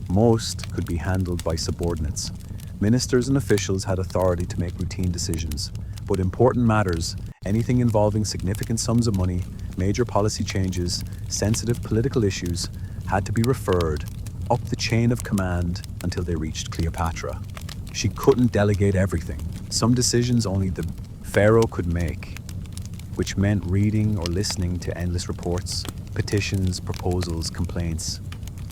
Most could be handled by subordinates. Ministers and officials had authority to make routine decisions, but important matters, anything involving significant sums of money, major policy changes, sensitive political issues, had to be referred up the chain of command until they reached Cleopatra. She couldn't delegate everything. Some decisions only the pharaoh could make, which meant reading or listening to endless reports, petitions, proposals, complaints.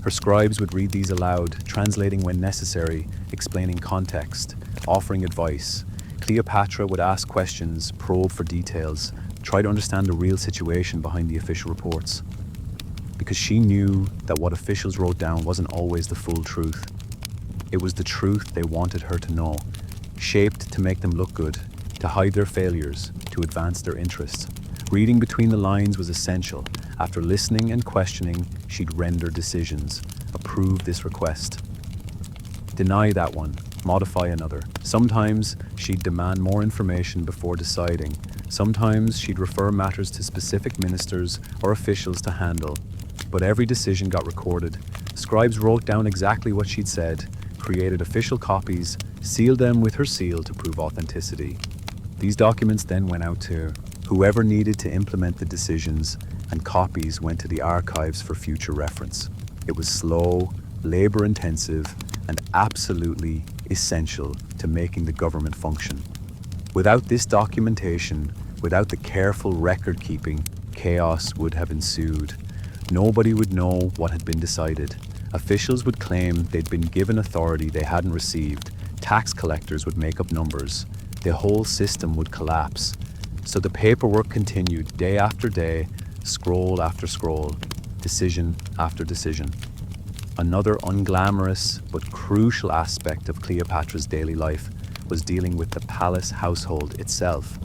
Her scribes would read these aloud, translating when necessary, explaining context, offering advice. Cleopatra would ask questions, probe for details, try to understand the real situation behind the official reports. Because she knew that what officials wrote down wasn't always the full truth. It was the truth they wanted her to know, shaped to make them look good, to hide their failures, to advance their interests. Reading between the lines was essential. After listening and questioning, she'd render decisions, approve this request, deny that one, modify another. Sometimes she'd demand more information before deciding. Sometimes she'd refer matters to specific ministers or officials to handle. But every decision got recorded. Scribes wrote down exactly what she'd said, created official copies, sealed them with her seal to prove authenticity. These documents then went out to whoever needed to implement the decisions, and copies went to the archives for future reference. It was slow, labor-intensive, and absolutely essential to making the government function. Without this documentation, without the careful record-keeping, chaos would have ensued. Nobody would know what had been decided. Officials would claim they'd been given authority they hadn't received. Tax collectors would make up numbers. The whole system would collapse. So the paperwork continued day after day, scroll after scroll, decision after decision. Another unglamorous but crucial aspect of Cleopatra's daily life was dealing with the palace household itself.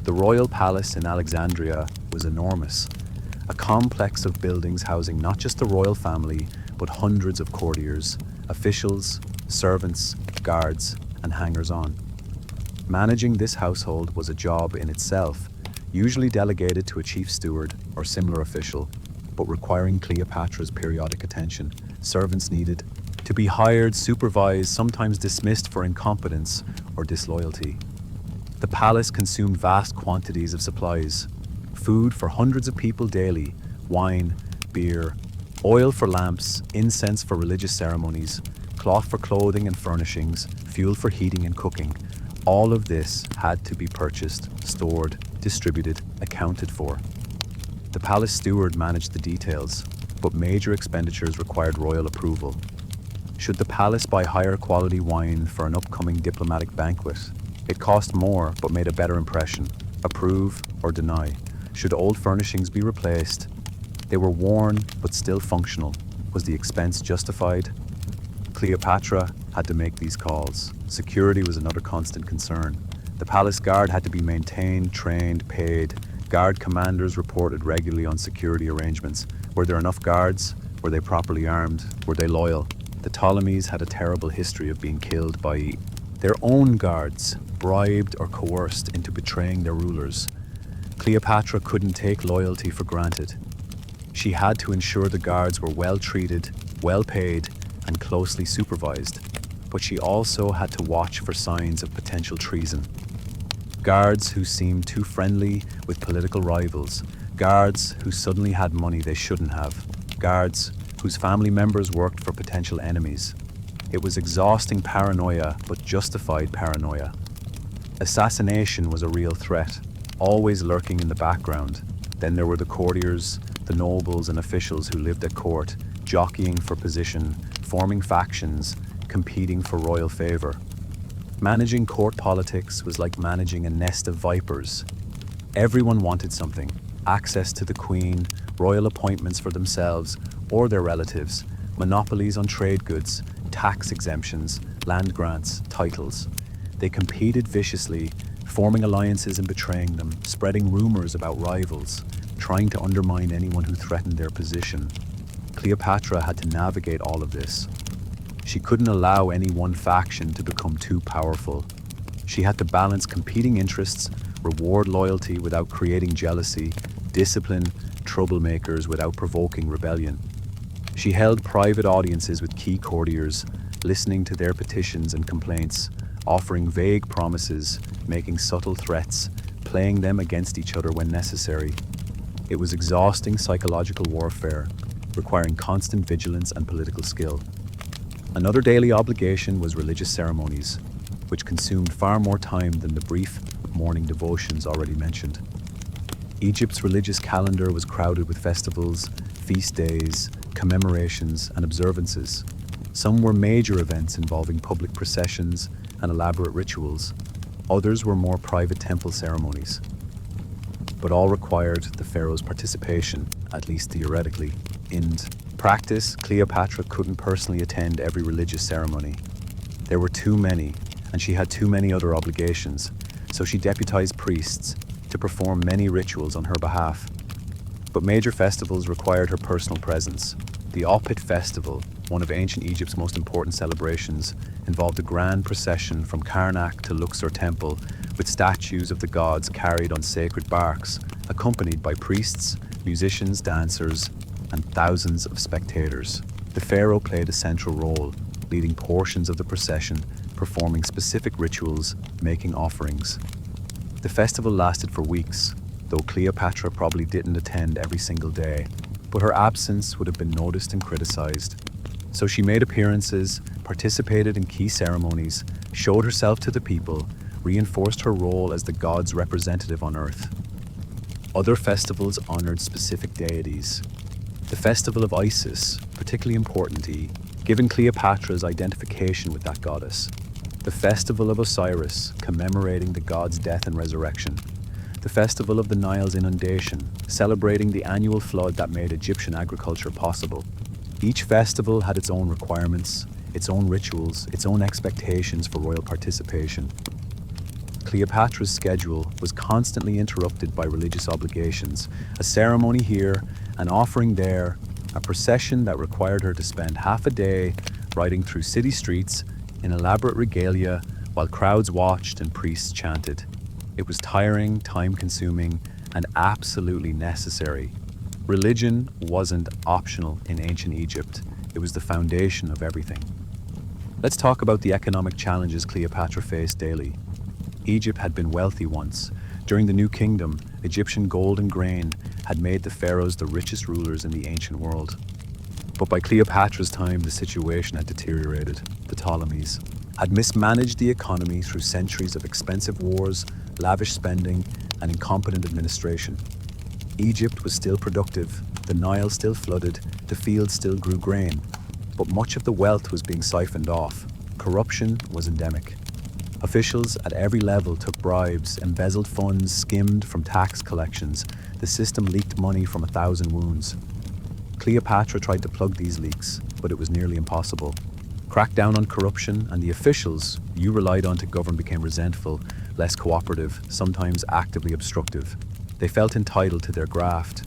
The royal palace in Alexandria was enormous, a complex of buildings housing not just the royal family, but hundreds of courtiers, officials, servants, guards, and hangers-on. Managing this household was a job in itself, usually delegated to a chief steward or similar official, but requiring Cleopatra's periodic attention. Servants needed to be hired, supervised, sometimes dismissed for incompetence or disloyalty. The palace consumed vast quantities of supplies, food for hundreds of people daily, wine, beer, oil for lamps, incense for religious ceremonies, cloth for clothing and furnishings, fuel for heating and cooking. All of this had to be purchased, stored, distributed, accounted for. The palace steward managed the details, but major expenditures required royal approval. Should the palace buy higher quality wine for an upcoming diplomatic banquet? It cost more but made a better impression. Approve or deny. Should old furnishings be replaced? They were worn but still functional. Was the expense justified? Cleopatra had to make these calls. Security was another constant concern. The palace guard had to be maintained, trained, paid. Guard commanders reported regularly on security arrangements. Were there enough guards? Were they properly armed? Were they loyal? The Ptolemies had a terrible history of being killed by their own guards, bribed or coerced into betraying their rulers. Cleopatra couldn't take loyalty for granted. She had to ensure the guards were well treated, well paid, and closely supervised, but she also had to watch for signs of potential treason. Guards who seemed too friendly with political rivals, guards who suddenly had money they shouldn't have, guards whose family members worked for potential enemies. It was exhausting paranoia, but justified paranoia. Assassination was a real threat, always lurking in the background. Then there were the courtiers, the nobles and officials who lived at court, jockeying for position, forming factions, competing for royal favor. Managing court politics was like managing a nest of vipers. Everyone wanted something: access to the queen, royal appointments for themselves or their relatives, monopolies on trade goods, tax exemptions, land grants, titles. They competed viciously, forming alliances and betraying them, spreading rumors about rivals, trying to undermine anyone who threatened their position. Cleopatra had to navigate all of this. She couldn't allow any one faction to become too powerful. She had to balance competing interests, reward loyalty without creating jealousy, discipline troublemakers without provoking rebellion. She held private audiences with key courtiers, listening to their petitions and complaints, offering vague promises, making subtle threats, playing them against each other when necessary. It was exhausting psychological warfare, requiring constant vigilance and political skill. Another daily obligation was religious ceremonies, which consumed far more time than the brief morning devotions already mentioned. Egypt's religious calendar was crowded with festivals, feast days, commemorations, and observances. Some were major events involving public processions and elaborate rituals. Others were more private temple ceremonies. But all required the pharaoh's participation, at least theoretically. In practice, Cleopatra couldn't personally attend every religious ceremony. There were too many, and she had too many other obligations, so she deputized priests to perform many rituals on her behalf. But major festivals required her personal presence. The Opet festival, one of ancient Egypt's most important celebrations, involved a grand procession from Karnak to Luxor Temple, with statues of the gods carried on sacred barks, accompanied by priests, musicians, dancers, and thousands of spectators. The pharaoh played a central role, leading portions of the procession, performing specific rituals, making offerings. The festival lasted for weeks, though Cleopatra probably didn't attend every single day, but her absence would have been noticed and criticized. So she made appearances, participated in key ceremonies, showed herself to the people, reinforced her role as the god's representative on earth. Other festivals honored specific deities. The festival of Isis, particularly important, given Cleopatra's identification with that goddess. The festival of Osiris, commemorating the god's death and resurrection. The festival of the Nile's inundation, celebrating the annual flood that made Egyptian agriculture possible. Each festival had its own requirements, its own rituals, its own expectations for royal participation. Cleopatra's schedule was constantly interrupted by religious obligations, a ceremony here, an offering there, a procession that required her to spend half a day riding through city streets in elaborate regalia while crowds watched and priests chanted. It was tiring, time-consuming, and absolutely necessary. Religion wasn't optional in ancient Egypt. It was the foundation of everything. Let's talk about the economic challenges Cleopatra faced daily. Egypt had been wealthy once. During the New Kingdom, Egyptian gold and grain had made the pharaohs the richest rulers in the ancient world. But by Cleopatra's time, the situation had deteriorated. The Ptolemies had mismanaged the economy through centuries of expensive wars, lavish spending, and incompetent administration. Egypt was still productive, the Nile still flooded, the fields still grew grain, but much of the wealth was being siphoned off. Corruption was endemic. Officials at every level took bribes, embezzled funds, skimmed from tax collections. The system leaked money from 1,000 wounds. Cleopatra tried to plug these leaks, but it was nearly impossible. Crack down on corruption, and the officials you relied on to govern became resentful, less cooperative, sometimes actively obstructive. They felt entitled to their graft.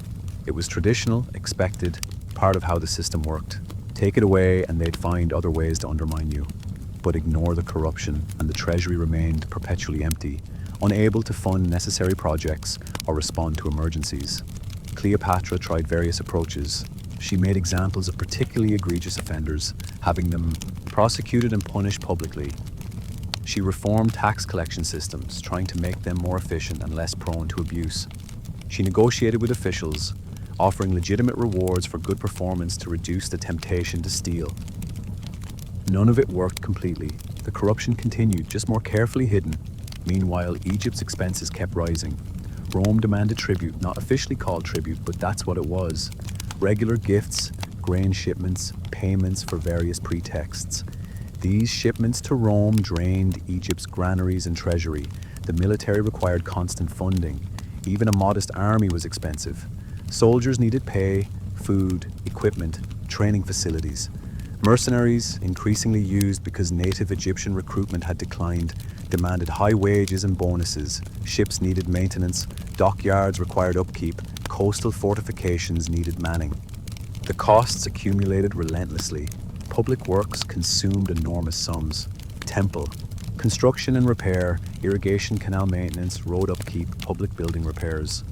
It was traditional, expected, part of how the system worked. Take it away and they'd find other ways to undermine you. But ignore the corruption, and the treasury remained perpetually empty, unable to fund necessary projects or respond to emergencies. Cleopatra tried various approaches. She made examples of particularly egregious offenders, having them prosecuted and punished publicly. She reformed tax collection systems, trying to make them more efficient and less prone to abuse. She negotiated with officials, offering legitimate rewards for good performance to reduce the temptation to steal. None of it worked completely. The corruption continued, just more carefully hidden. Meanwhile, Egypt's expenses kept rising. Rome demanded tribute, not officially called tribute, but that's what it was. Regular gifts, grain shipments, payments for various pretexts. These shipments to Rome drained Egypt's granaries and treasury. The military required constant funding. Even a modest army was expensive. Soldiers needed pay, food, equipment, training facilities. Mercenaries, increasingly used because native Egyptian recruitment had declined, demanded high wages and bonuses. Ships needed maintenance, dockyards required upkeep, coastal fortifications needed manning. The costs accumulated relentlessly. Public works consumed enormous sums. Temple, construction and repair, irrigation canal maintenance, road upkeep, public building repairs.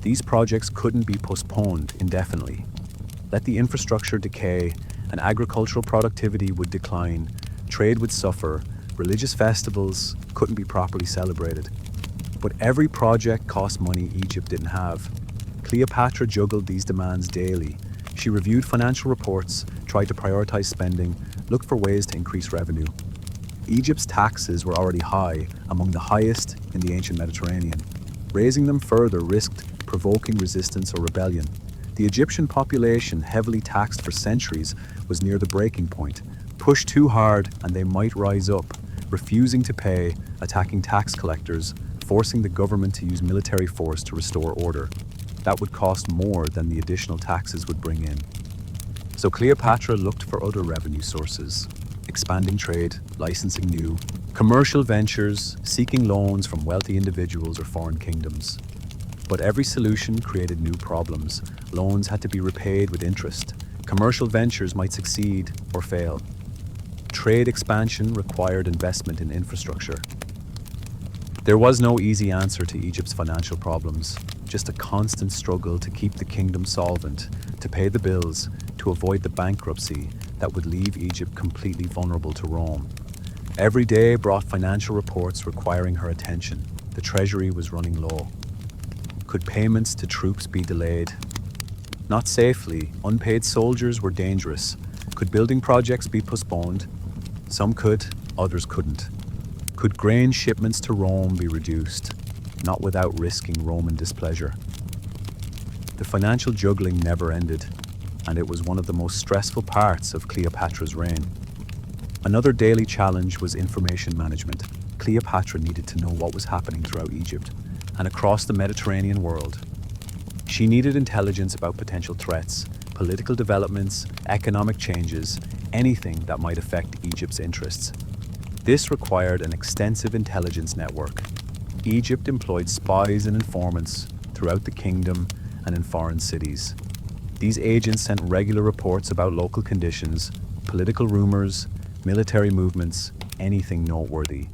These projects couldn't be postponed indefinitely. Let the infrastructure decay, and agricultural productivity would decline, trade would suffer, religious festivals couldn't be properly celebrated. But every project cost money Egypt didn't have. Cleopatra juggled these demands daily. She reviewed financial reports, tried to prioritize spending, looked for ways to increase revenue. Egypt's taxes were already high, among the highest in the ancient Mediterranean. Raising them further risked provoking resistance or rebellion. The Egyptian population, heavily taxed for centuries, was near the breaking point. Pushed too hard and they might rise up, refusing to pay, attacking tax collectors, forcing the government to use military force to restore order. That would cost more than the additional taxes would bring in. So Cleopatra looked for other revenue sources, expanding trade, licensing new commercial ventures, seeking loans from wealthy individuals or foreign kingdoms. But every solution created new problems. Loans had to be repaid with interest. Commercial ventures might succeed or fail. Trade expansion required investment in infrastructure. There was no easy answer to Egypt's financial problems, just a constant struggle to keep the kingdom solvent, to pay the bills, to avoid the bankruptcy that would leave Egypt completely vulnerable to Rome. Every day brought financial reports requiring her attention. The treasury was running low. Could payments to troops be delayed? Not safely. Unpaid soldiers were dangerous. Could building projects be postponed? Some could, others couldn't. Could grain shipments to Rome be reduced? Not without risking Roman displeasure. The financial juggling never ended, and it was one of the most stressful parts of Cleopatra's reign. Another daily challenge was information management. Cleopatra needed to know what was happening throughout Egypt and across the Mediterranean world. She needed intelligence about potential threats, political developments, economic changes, anything that might affect Egypt's interests. This required an extensive intelligence network. Egypt employed spies and informants throughout the kingdom and in foreign cities. These agents sent regular reports about local conditions, political rumors, military movements, anything noteworthy.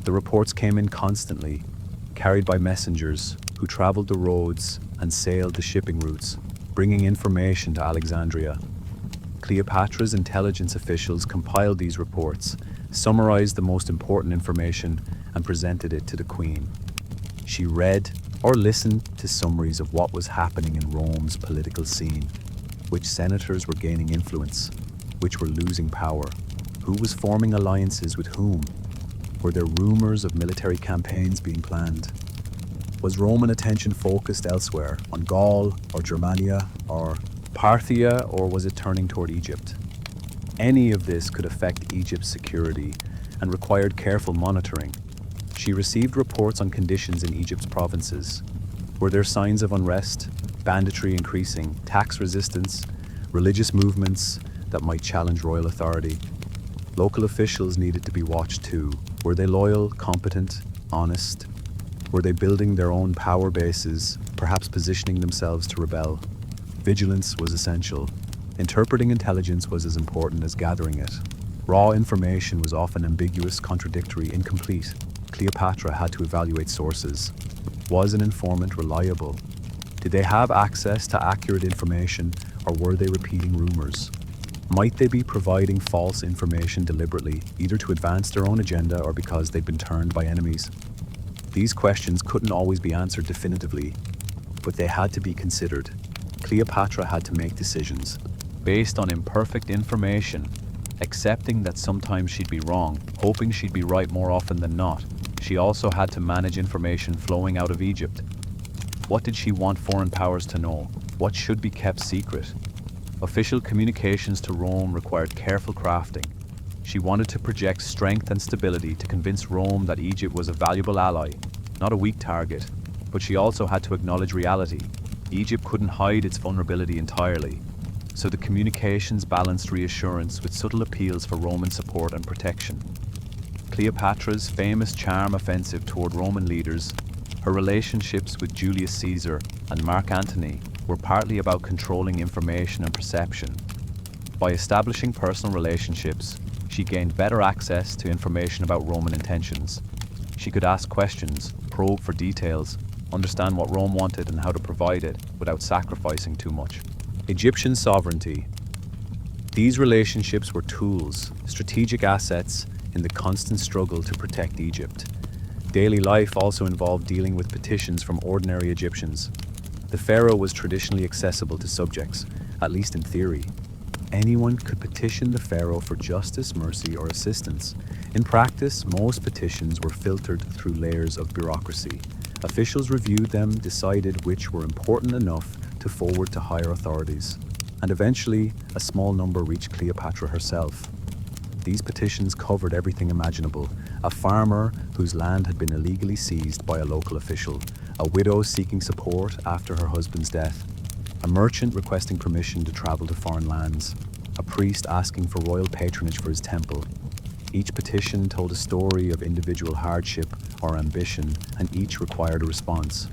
The reports came in constantly, carried by messengers who traveled the roads and sailed the shipping routes, bringing information to Alexandria. Cleopatra's intelligence officials compiled these reports, summarized the most important information, and presented it to the queen. She read or listened to summaries of what was happening in Rome's political scene, which senators were gaining influence, which were losing power, who was forming alliances with whom. Were there rumors of military campaigns being planned? Was Roman attention focused elsewhere, on Gaul or Germania or Parthia, or was it turning toward Egypt? Any of this could affect Egypt's security and required careful monitoring. She received reports on conditions in Egypt's provinces. Were there signs of unrest, banditry increasing, tax resistance, religious movements that might challenge royal authority? Local officials needed to be watched too. Were they loyal, competent, honest? Were they building their own power bases, perhaps positioning themselves to rebel? Vigilance was essential. Interpreting intelligence was as important as gathering it. Raw information was often ambiguous, contradictory, incomplete. Cleopatra had to evaluate sources. Was an informant reliable? Did they have access to accurate information, or were they repeating rumors? Might they be providing false information deliberately, either to advance their own agenda or because they'd been turned by enemies? These questions couldn't always be answered definitively, but they had to be considered. Cleopatra had to make decisions based on imperfect information, accepting that sometimes she'd be wrong, hoping she'd be right more often than not. She also had to manage information flowing out of Egypt. What did she want foreign powers to know? What should be kept secret? Official communications to Rome required careful crafting. She wanted to project strength and stability to convince Rome that Egypt was a valuable ally, not a weak target. But she also had to acknowledge reality. Egypt couldn't hide its vulnerability entirely. So the communications balanced reassurance with subtle appeals for Roman support and protection. Cleopatra's famous charm offensive toward Roman leaders, her relationships with Julius Caesar and Mark Antony, were partly about controlling information and perception. By establishing personal relationships, she gained better access to information about Roman intentions. She could ask questions, probe for details, understand what Rome wanted and how to provide it without sacrificing too much. Egyptian sovereignty. These relationships were tools, strategic assets in the constant struggle to protect Egypt. Daily life also involved dealing with petitions from ordinary Egyptians. The pharaoh was traditionally accessible to subjects, at least in theory. anyone could petition the pharaoh for justice, mercy, or assistance. In practice, most petitions were filtered through layers of bureaucracy. Officials reviewed them, decided which were important enough to forward to higher authorities, and eventually a small number reached Cleopatra herself. These petitions covered everything imaginable: a farmer whose land had been illegally seized by a local official, a widow seeking support after her husband's death, a merchant requesting permission to travel to foreign lands, a priest asking for royal patronage for his temple. Each petition told a story of individual hardship or ambition, and each required a response.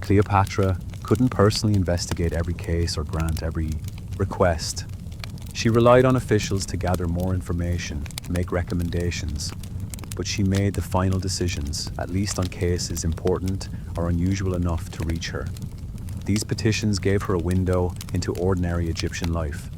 Cleopatra couldn't personally investigate every case or grant every request. She relied on officials to gather more information, make recommendations, but she made the final decisions, at least on cases important or unusual enough to reach her. These petitions gave her a window into ordinary Egyptian life.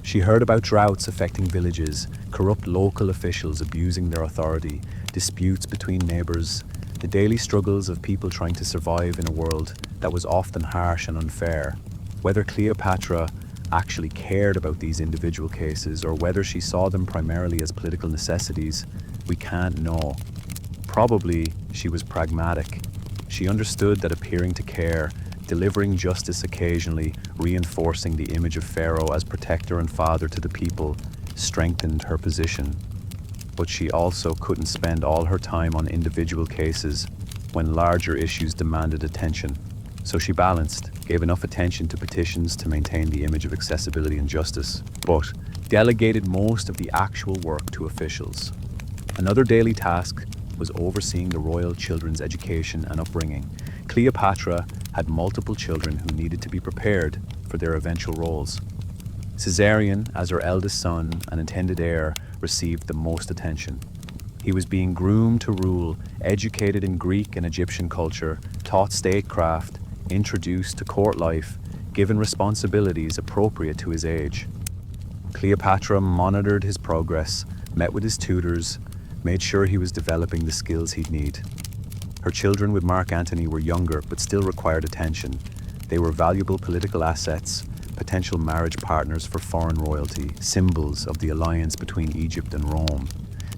She heard about droughts affecting villages, corrupt local officials abusing their authority, disputes between neighbors, the daily struggles of people trying to survive in a world that was often harsh and unfair. Whether Cleopatra actually cared about these individual cases or whether she saw them primarily as political necessities, we can't know. Probably she was pragmatic. She understood that appearing to care, delivering justice occasionally, reinforcing the image of Pharaoh as protector and father to the people, strengthened her position. But she also couldn't spend all her time on individual cases when larger issues demanded attention. So she balanced, gave enough attention to petitions to maintain the image of accessibility and justice, but delegated most of the actual work to officials. Another daily task was overseeing the royal children's education and upbringing. Cleopatra had multiple children who needed to be prepared for their eventual roles. Caesarion, as her eldest son and intended heir, received the most attention. He was being groomed to rule, educated in Greek and Egyptian culture, taught statecraft, introduced to court life, given responsibilities appropriate to his age. Cleopatra monitored his progress, met with his tutors, made sure he was developing the skills he'd need. Her children with Mark Antony were younger but still required attention. They were valuable political assets, potential marriage partners for foreign royalty, symbols of the alliance between Egypt and Rome.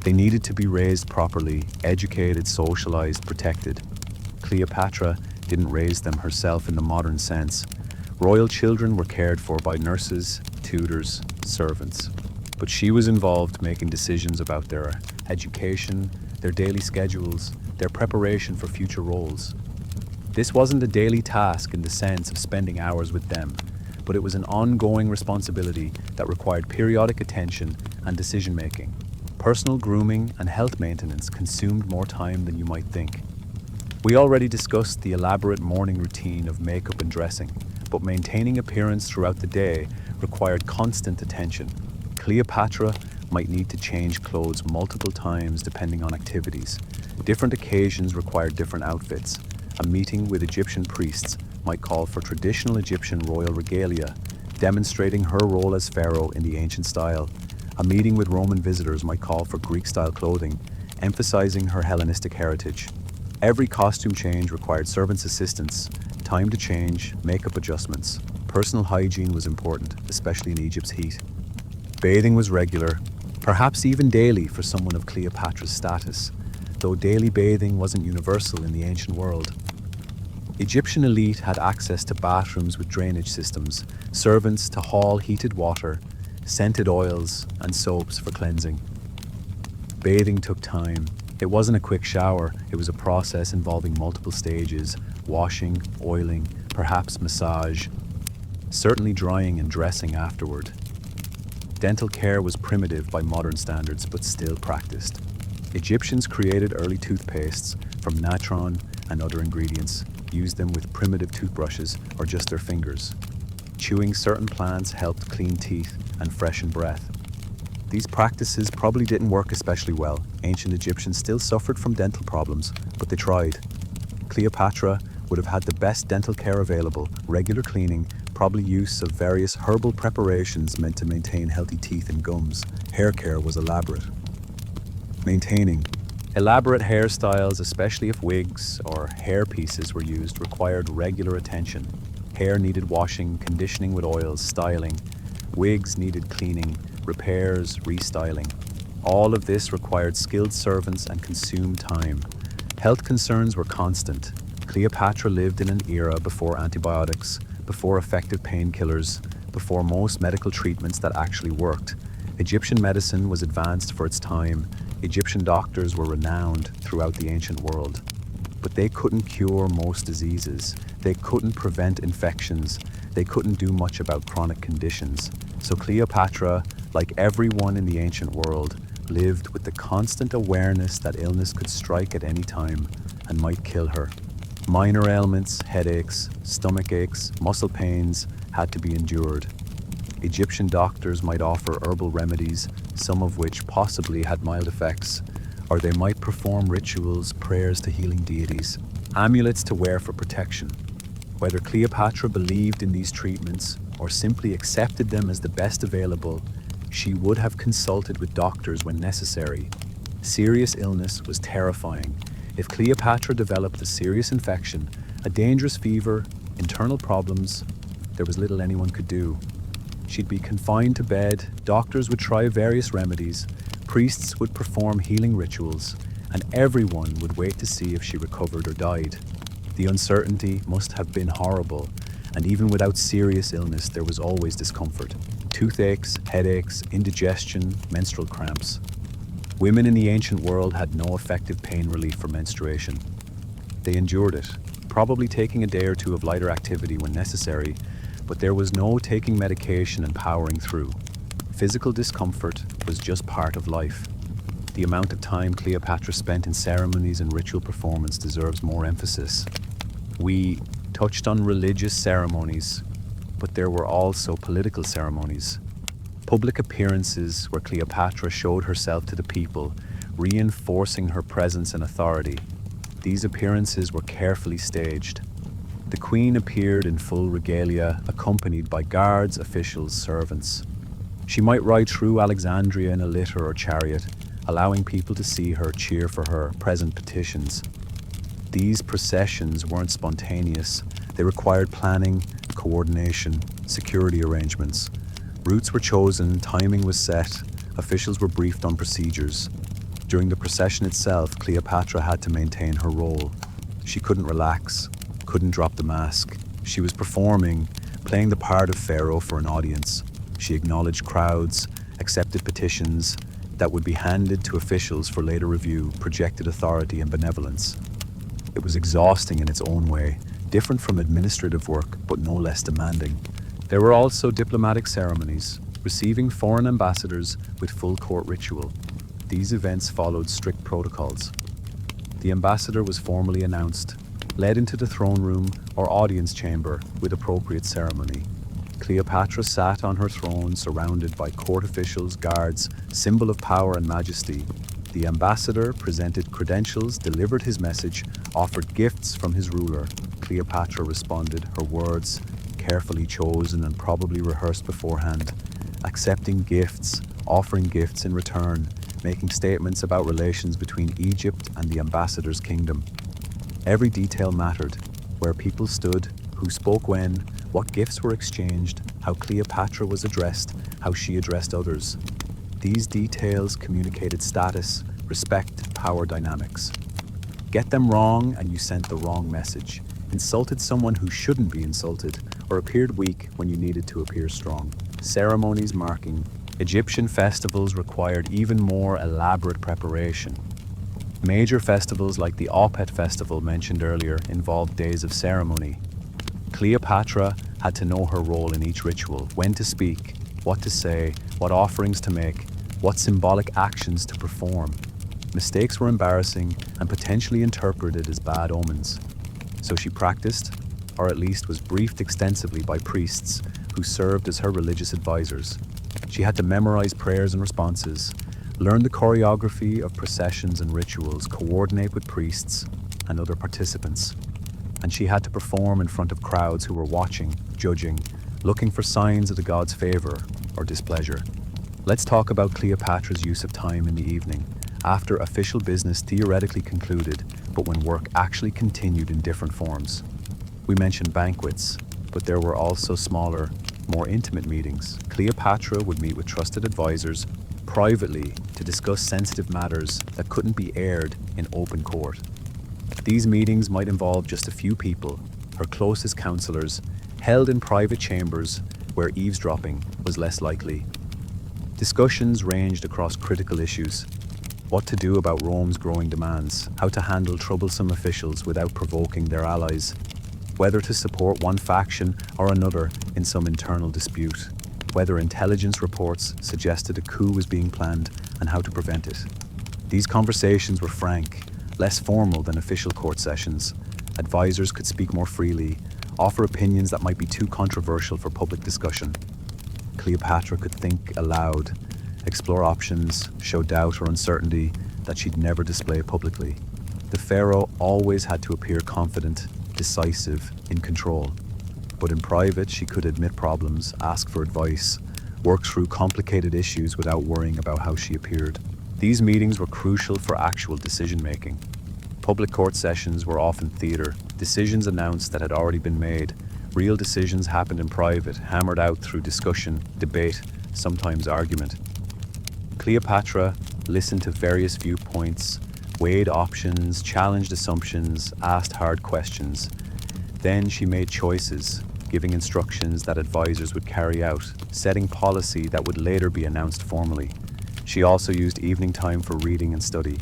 They needed to be raised properly, educated, socialized, protected. Cleopatra didn't raise them herself in the modern sense. Royal children were cared for by nurses, tutors, servants. But she was involved making decisions about their education, their daily schedules, their preparation for future roles. This wasn't a daily task in the sense of spending hours with them, but it was an ongoing responsibility that required periodic attention and decision-making. Personal grooming and health maintenance consumed more time than you might think. We already discussed the elaborate morning routine of makeup and dressing, but maintaining appearance throughout the day required constant attention. Cleopatra might need to change clothes multiple times depending on activities. Different occasions required different outfits. A meeting with Egyptian priests might call for traditional Egyptian royal regalia, demonstrating her role as pharaoh in the ancient style. A meeting with Roman visitors might call for Greek-style clothing, emphasizing her Hellenistic heritage. Every costume change required servants' assistance, time to change, makeup adjustments. Personal hygiene was important, especially in Egypt's heat. Bathing was regular, perhaps even daily for someone of Cleopatra's status, though daily bathing wasn't universal in the ancient world. Egyptian elite had access to bathrooms with drainage systems, servants to haul heated water, scented oils, and soaps for cleansing. Bathing took time. It wasn't a quick shower, it was a process involving multiple stages: washing, oiling, perhaps massage, certainly drying and dressing afterward. Dental care was primitive by modern standards, but still practiced. Egyptians created early toothpastes from natron and other ingredients, used them with primitive toothbrushes or just their fingers. Chewing certain plants helped clean teeth and freshen breath. These practices probably didn't work especially well. Ancient Egyptians still suffered from dental problems, but they tried. Cleopatra would have had the best dental care available, regular cleaning, probably use of various herbal preparations meant to maintain healthy teeth and gums. Hair care was elaborate. Maintaining. Elaborate hairstyles, especially if wigs or hair pieces were used, required regular attention. Hair needed washing, conditioning with oils, styling. Wigs needed cleaning, repairs, restyling. All of this required skilled servants and consumed time. Health concerns were constant. Cleopatra lived in an era before antibiotics, before effective painkillers, before most medical treatments that actually worked. Egyptian medicine was advanced for its time. Egyptian doctors were renowned throughout the ancient world. But they couldn't cure most diseases. They couldn't prevent infections. They couldn't do much about chronic conditions. So Cleopatra, like everyone in the ancient world, lived with the constant awareness that illness could strike at any time and might kill her. Minor ailments, headaches, stomach aches, muscle pains had to be endured. Egyptian doctors might offer herbal remedies, some of which possibly had mild effects, or they might perform rituals, prayers to healing deities, amulets to wear for protection. Whether Cleopatra believed in these treatments or simply accepted them as the best available, she would have consulted with doctors when necessary. Serious illness was terrifying. If Cleopatra developed a serious infection, a dangerous fever, internal problems, there was little anyone could do. She'd be confined to bed, doctors would try various remedies, priests would perform healing rituals, and everyone would wait to see if she recovered or died. The uncertainty must have been horrible, and even without serious illness, there was always discomfort. Toothaches, headaches, indigestion, menstrual cramps. Women in the ancient world had no effective pain relief for menstruation. They endured it, probably taking a day or two of lighter activity when necessary, but there was no taking medication and powering through. Physical discomfort was just part of life. The amount of time Cleopatra spent in ceremonies and ritual performance deserves more emphasis. We touched on religious ceremonies, but there were also political ceremonies. Public appearances where Cleopatra showed herself to the people, reinforcing her presence and authority. These appearances were carefully staged. The queen appeared in full regalia, accompanied by guards, officials, servants. She might ride through Alexandria in a litter or chariot, allowing people to see her, cheer for her, present petitions. These processions weren't spontaneous. They required planning, coordination, security arrangements. Routes were chosen, timing was set, officials were briefed on procedures. During the procession itself, Cleopatra had to maintain her role. She couldn't relax, couldn't drop the mask. She was performing, playing the part of pharaoh for an audience. She acknowledged crowds, accepted petitions that would be handed to officials for later review, projected authority and benevolence. It was exhausting in its own way, different from administrative work, but no less demanding. There were also diplomatic ceremonies, receiving foreign ambassadors with full court ritual. These events followed strict protocols. The ambassador was formally announced, led into the throne room or audience chamber with appropriate ceremony. Cleopatra sat on her throne surrounded by court officials, guards, symbol of power and majesty. The ambassador presented credentials, delivered his message, offered gifts from his ruler. Cleopatra responded, her words carefully chosen and probably rehearsed beforehand, accepting gifts, offering gifts in return, making statements about relations between Egypt and the ambassador's kingdom. Every detail mattered, where people stood, who spoke when, what gifts were exchanged, how Cleopatra was addressed, how she addressed others. These details communicated status, respect, power dynamics. Get them wrong and you sent the wrong message. Insulted someone who shouldn't be insulted, or appeared weak when you needed to appear strong. Ceremonies marking Egyptian festivals required even more elaborate preparation. Major festivals like the Opet festival mentioned earlier involved days of ceremony. Cleopatra had to know her role in each ritual, when to speak, what to say, what offerings to make, what symbolic actions to perform. Mistakes were embarrassing and potentially interpreted as bad omens. So she practiced, or at least was briefed extensively by priests who served as her religious advisors. She had to memorize prayers and responses, learn the choreography of processions and rituals, coordinate with priests and other participants. And she had to perform in front of crowds who were watching, judging, looking for signs of the god's favor or displeasure. Let's talk about Cleopatra's use of time in the evening, after official business theoretically concluded, but when work actually continued in different forms. We mentioned banquets, but there were also smaller, more intimate meetings. Cleopatra would meet with trusted advisors privately to discuss sensitive matters that couldn't be aired in open court. These meetings might involve just a few people, her closest counselors, held in private chambers where eavesdropping was less likely. Discussions ranged across critical issues: what to do about Rome's growing demands, how to handle troublesome officials without provoking their allies, whether to support one faction or another in some internal dispute, whether intelligence reports suggested a coup was being planned and how to prevent it. These conversations were frank, less formal than official court sessions. Advisors could speak more freely, offer opinions that might be too controversial for public discussion. Cleopatra could think aloud, explore options, show doubt or uncertainty that she'd never display publicly. The pharaoh always had to appear confident, decisive, in control. But in private, she could admit problems, ask for advice, work through complicated issues without worrying about how she appeared. These meetings were crucial for actual decision-making. Public court sessions were often theater, decisions announced that had already been made. Real decisions happened in private, hammered out through discussion, debate, sometimes argument. Cleopatra listened to various viewpoints, weighed options, challenged assumptions, asked hard questions. Then she made choices, giving instructions that advisors would carry out, setting policy that would later be announced formally. She also used evening time for reading and study.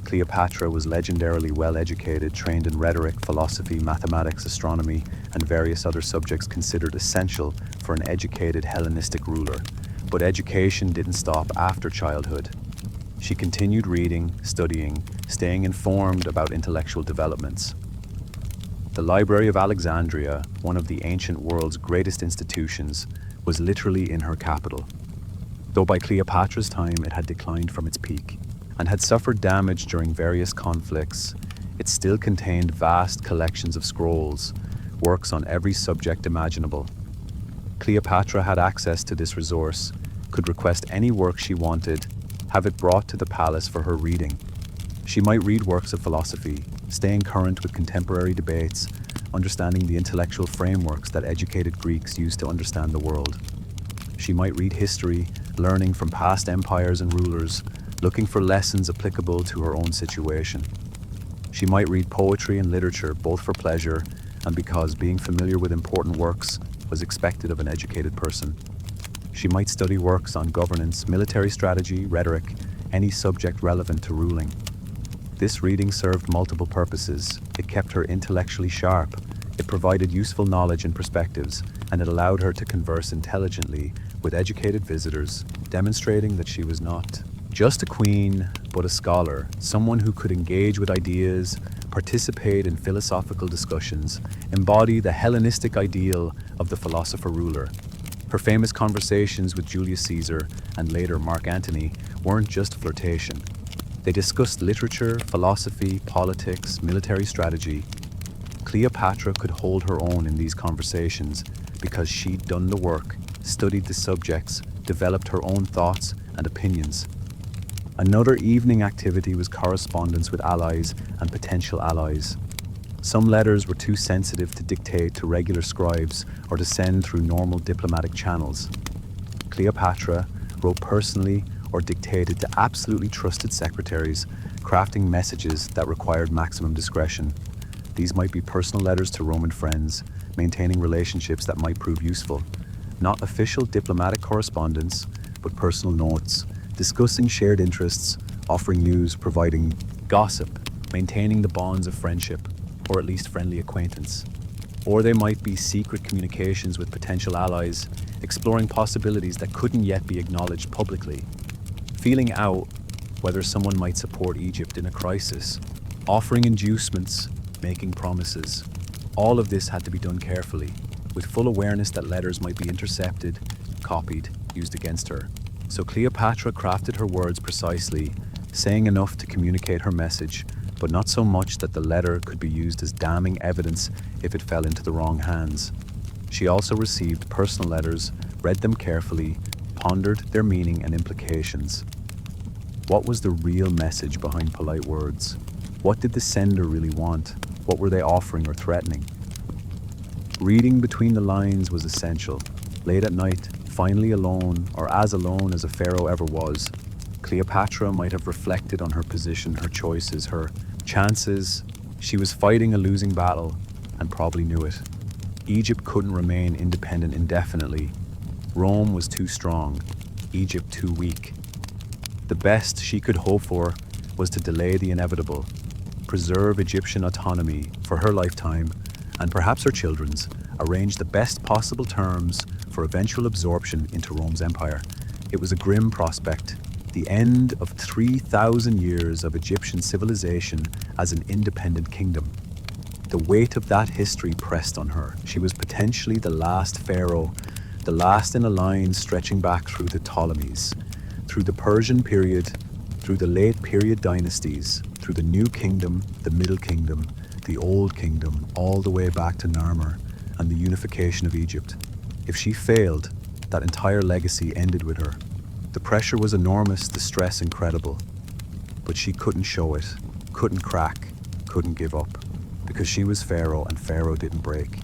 Cleopatra was legendarily well-educated, trained in rhetoric, philosophy, mathematics, astronomy, and various other subjects considered essential for an educated Hellenistic ruler. But education didn't stop after childhood. She continued reading, studying, staying informed about intellectual developments. The Library of Alexandria, one of the ancient world's greatest institutions, was literally in her capital. Though by Cleopatra's time it had declined from its peak and had suffered damage during various conflicts, it still contained vast collections of scrolls, works on every subject imaginable. Cleopatra had access to this resource, could request any work she wanted, have it brought to the palace for her reading. She might read works of philosophy, staying current with contemporary debates, understanding the intellectual frameworks that educated Greeks used to understand the world. She might read history, learning from past empires and rulers, looking for lessons applicable to her own situation. She might read poetry and literature, both for pleasure and because being familiar with important works was expected of an educated person. She might study works on governance, military strategy, rhetoric, any subject relevant to ruling. This reading served multiple purposes. It kept her intellectually sharp, it provided useful knowledge and perspectives, and it allowed her to converse intelligently with educated visitors, demonstrating that she was not just a queen, but a scholar, someone who could engage with ideas, participate in philosophical discussions, embody the Hellenistic ideal of the philosopher-ruler. Her famous conversations with Julius Caesar and later Mark Antony weren't just flirtation. They discussed literature, philosophy, politics, military strategy. Cleopatra could hold her own in these conversations because she'd done the work, studied the subjects, developed her own thoughts and opinions. Another evening activity was correspondence with allies and potential allies. Some letters were too sensitive to dictate to regular scribes or to send through normal diplomatic channels. Cleopatra wrote personally or dictated to absolutely trusted secretaries, crafting messages that required maximum discretion. These might be personal letters to Roman friends, maintaining relationships that might prove useful. Not official diplomatic correspondence, but personal notes, discussing shared interests, offering news, providing gossip, maintaining the bonds of friendship, or at least friendly acquaintance. Or they might be secret communications with potential allies, exploring possibilities that couldn't yet be acknowledged publicly. Feeling out whether someone might support Egypt in a crisis, offering inducements, making promises. All of this had to be done carefully, with full awareness that letters might be intercepted, copied, used against her. So Cleopatra crafted her words precisely, saying enough to communicate her message, but not so much that the letter could be used as damning evidence if it fell into the wrong hands. She also received personal letters, read them carefully, pondered their meaning and implications. What was the real message behind polite words? What did the sender really want? What were they offering or threatening? Reading between the lines was essential. Late at night, finally alone, or as alone as a pharaoh ever was, Cleopatra might have reflected on her position, her choices, her chances. She was fighting a losing battle and probably knew it. Egypt couldn't remain independent indefinitely. Rome was too strong, Egypt too weak. The best she could hope for was to delay the inevitable, preserve Egyptian autonomy for her lifetime and perhaps her children's, arrange the best possible terms for eventual absorption into Rome's empire. It was a grim prospect, the end of 3,000 years of Egyptian civilization as an independent kingdom. The weight of that history pressed on her. She was potentially the last pharaoh, the last in a line stretching back through the Ptolemies, through the Persian period, through the late period dynasties, through the New Kingdom, the Middle Kingdom, the Old Kingdom, all the way back to Narmer and the unification of Egypt. If she failed, that entire legacy ended with her. The pressure was enormous, the stress incredible. But she couldn't show it, couldn't crack, couldn't give up. Because she was Pharaoh and Pharaoh didn't break.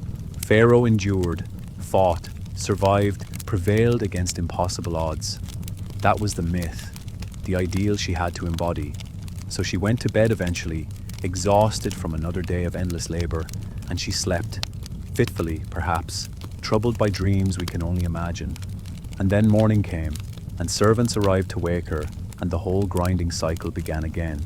Pharaoh endured, fought, survived, prevailed against impossible odds. That was the myth, the ideal she had to embody. So she went to bed eventually, exhausted from another day of endless labor, and she slept, fitfully perhaps, troubled by dreams we can only imagine. And then morning came, and servants arrived to wake her, and the whole grinding cycle began again.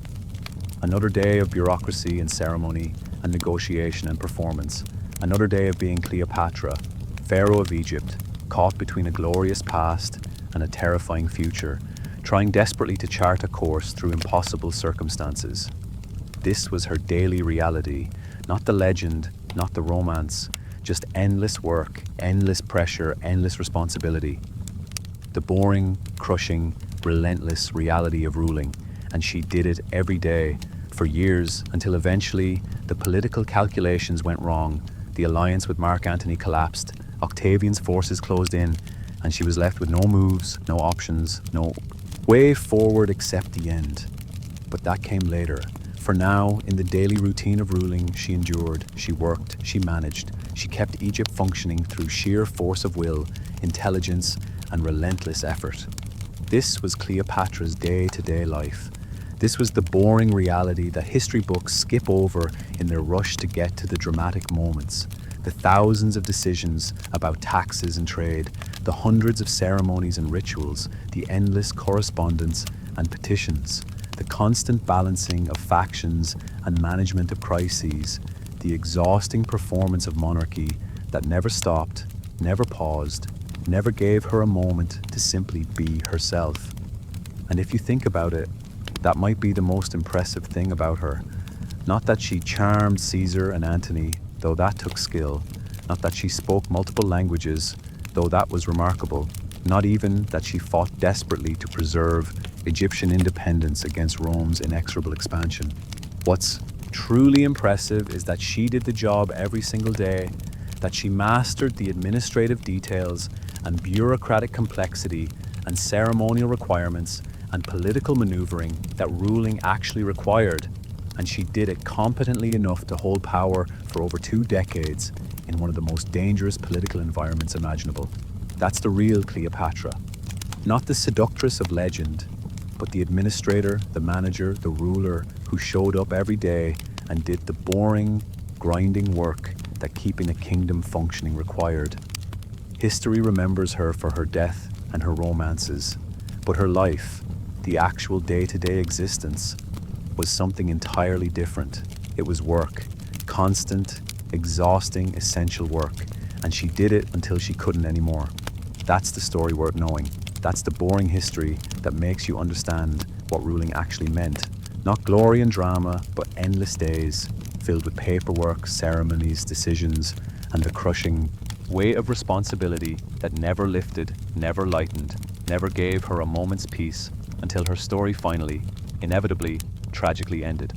Another day of bureaucracy and ceremony and negotiation and performance. Another day of being Cleopatra, Pharaoh of Egypt, caught between a glorious past and a terrifying future, trying desperately to chart a course through impossible circumstances. This was her daily reality, not the legend, not the romance, just endless work, endless pressure, endless responsibility. The boring, crushing, relentless reality of ruling, and she did it every day, for years, until eventually the political calculations went wrong, the alliance with Mark Antony collapsed, Octavian's forces closed in, and she was left with no moves, no options, no way forward except the end. But that came later. For now, in the daily routine of ruling, she endured, she worked, she managed, she kept Egypt functioning through sheer force of will, intelligence, and relentless effort. This was Cleopatra's day-to-day life. This was the boring reality that history books skip over in their rush to get to the dramatic moments. The thousands of decisions about taxes and trade, the hundreds of ceremonies and rituals, the endless correspondence and petitions, the constant balancing of factions and management of crises, the exhausting performance of monarchy that never stopped, never paused, never gave her a moment to simply be herself. And if you think about it, that might be the most impressive thing about her. Not that she charmed Caesar and Antony, though that took skill. Not that she spoke multiple languages, though that was remarkable. Not even that she fought desperately to preserve Egyptian independence against Rome's inexorable expansion. What's truly impressive is that she did the job every single day, that she mastered the administrative details and bureaucratic complexity and ceremonial requirements and political maneuvering that ruling actually required, and she did it competently enough to hold power for over 2 decades in one of the most dangerous political environments imaginable. That's the real Cleopatra. Not the seductress of legend, but the administrator, the manager, the ruler who showed up every day and did the boring, grinding work that keeping a kingdom functioning required. History remembers her for her death and her romances, but her life, the actual day-to-day existence, was something entirely different. It was work, constant, exhausting, essential work, and she did it until she couldn't anymore. That's the story worth knowing. That's the boring history that makes you understand what ruling actually meant. Not glory and drama, but endless days filled with paperwork, ceremonies, decisions, and the crushing weight of responsibility that never lifted, never lightened, never gave her a moment's peace until her story finally, inevitably, tragically ended.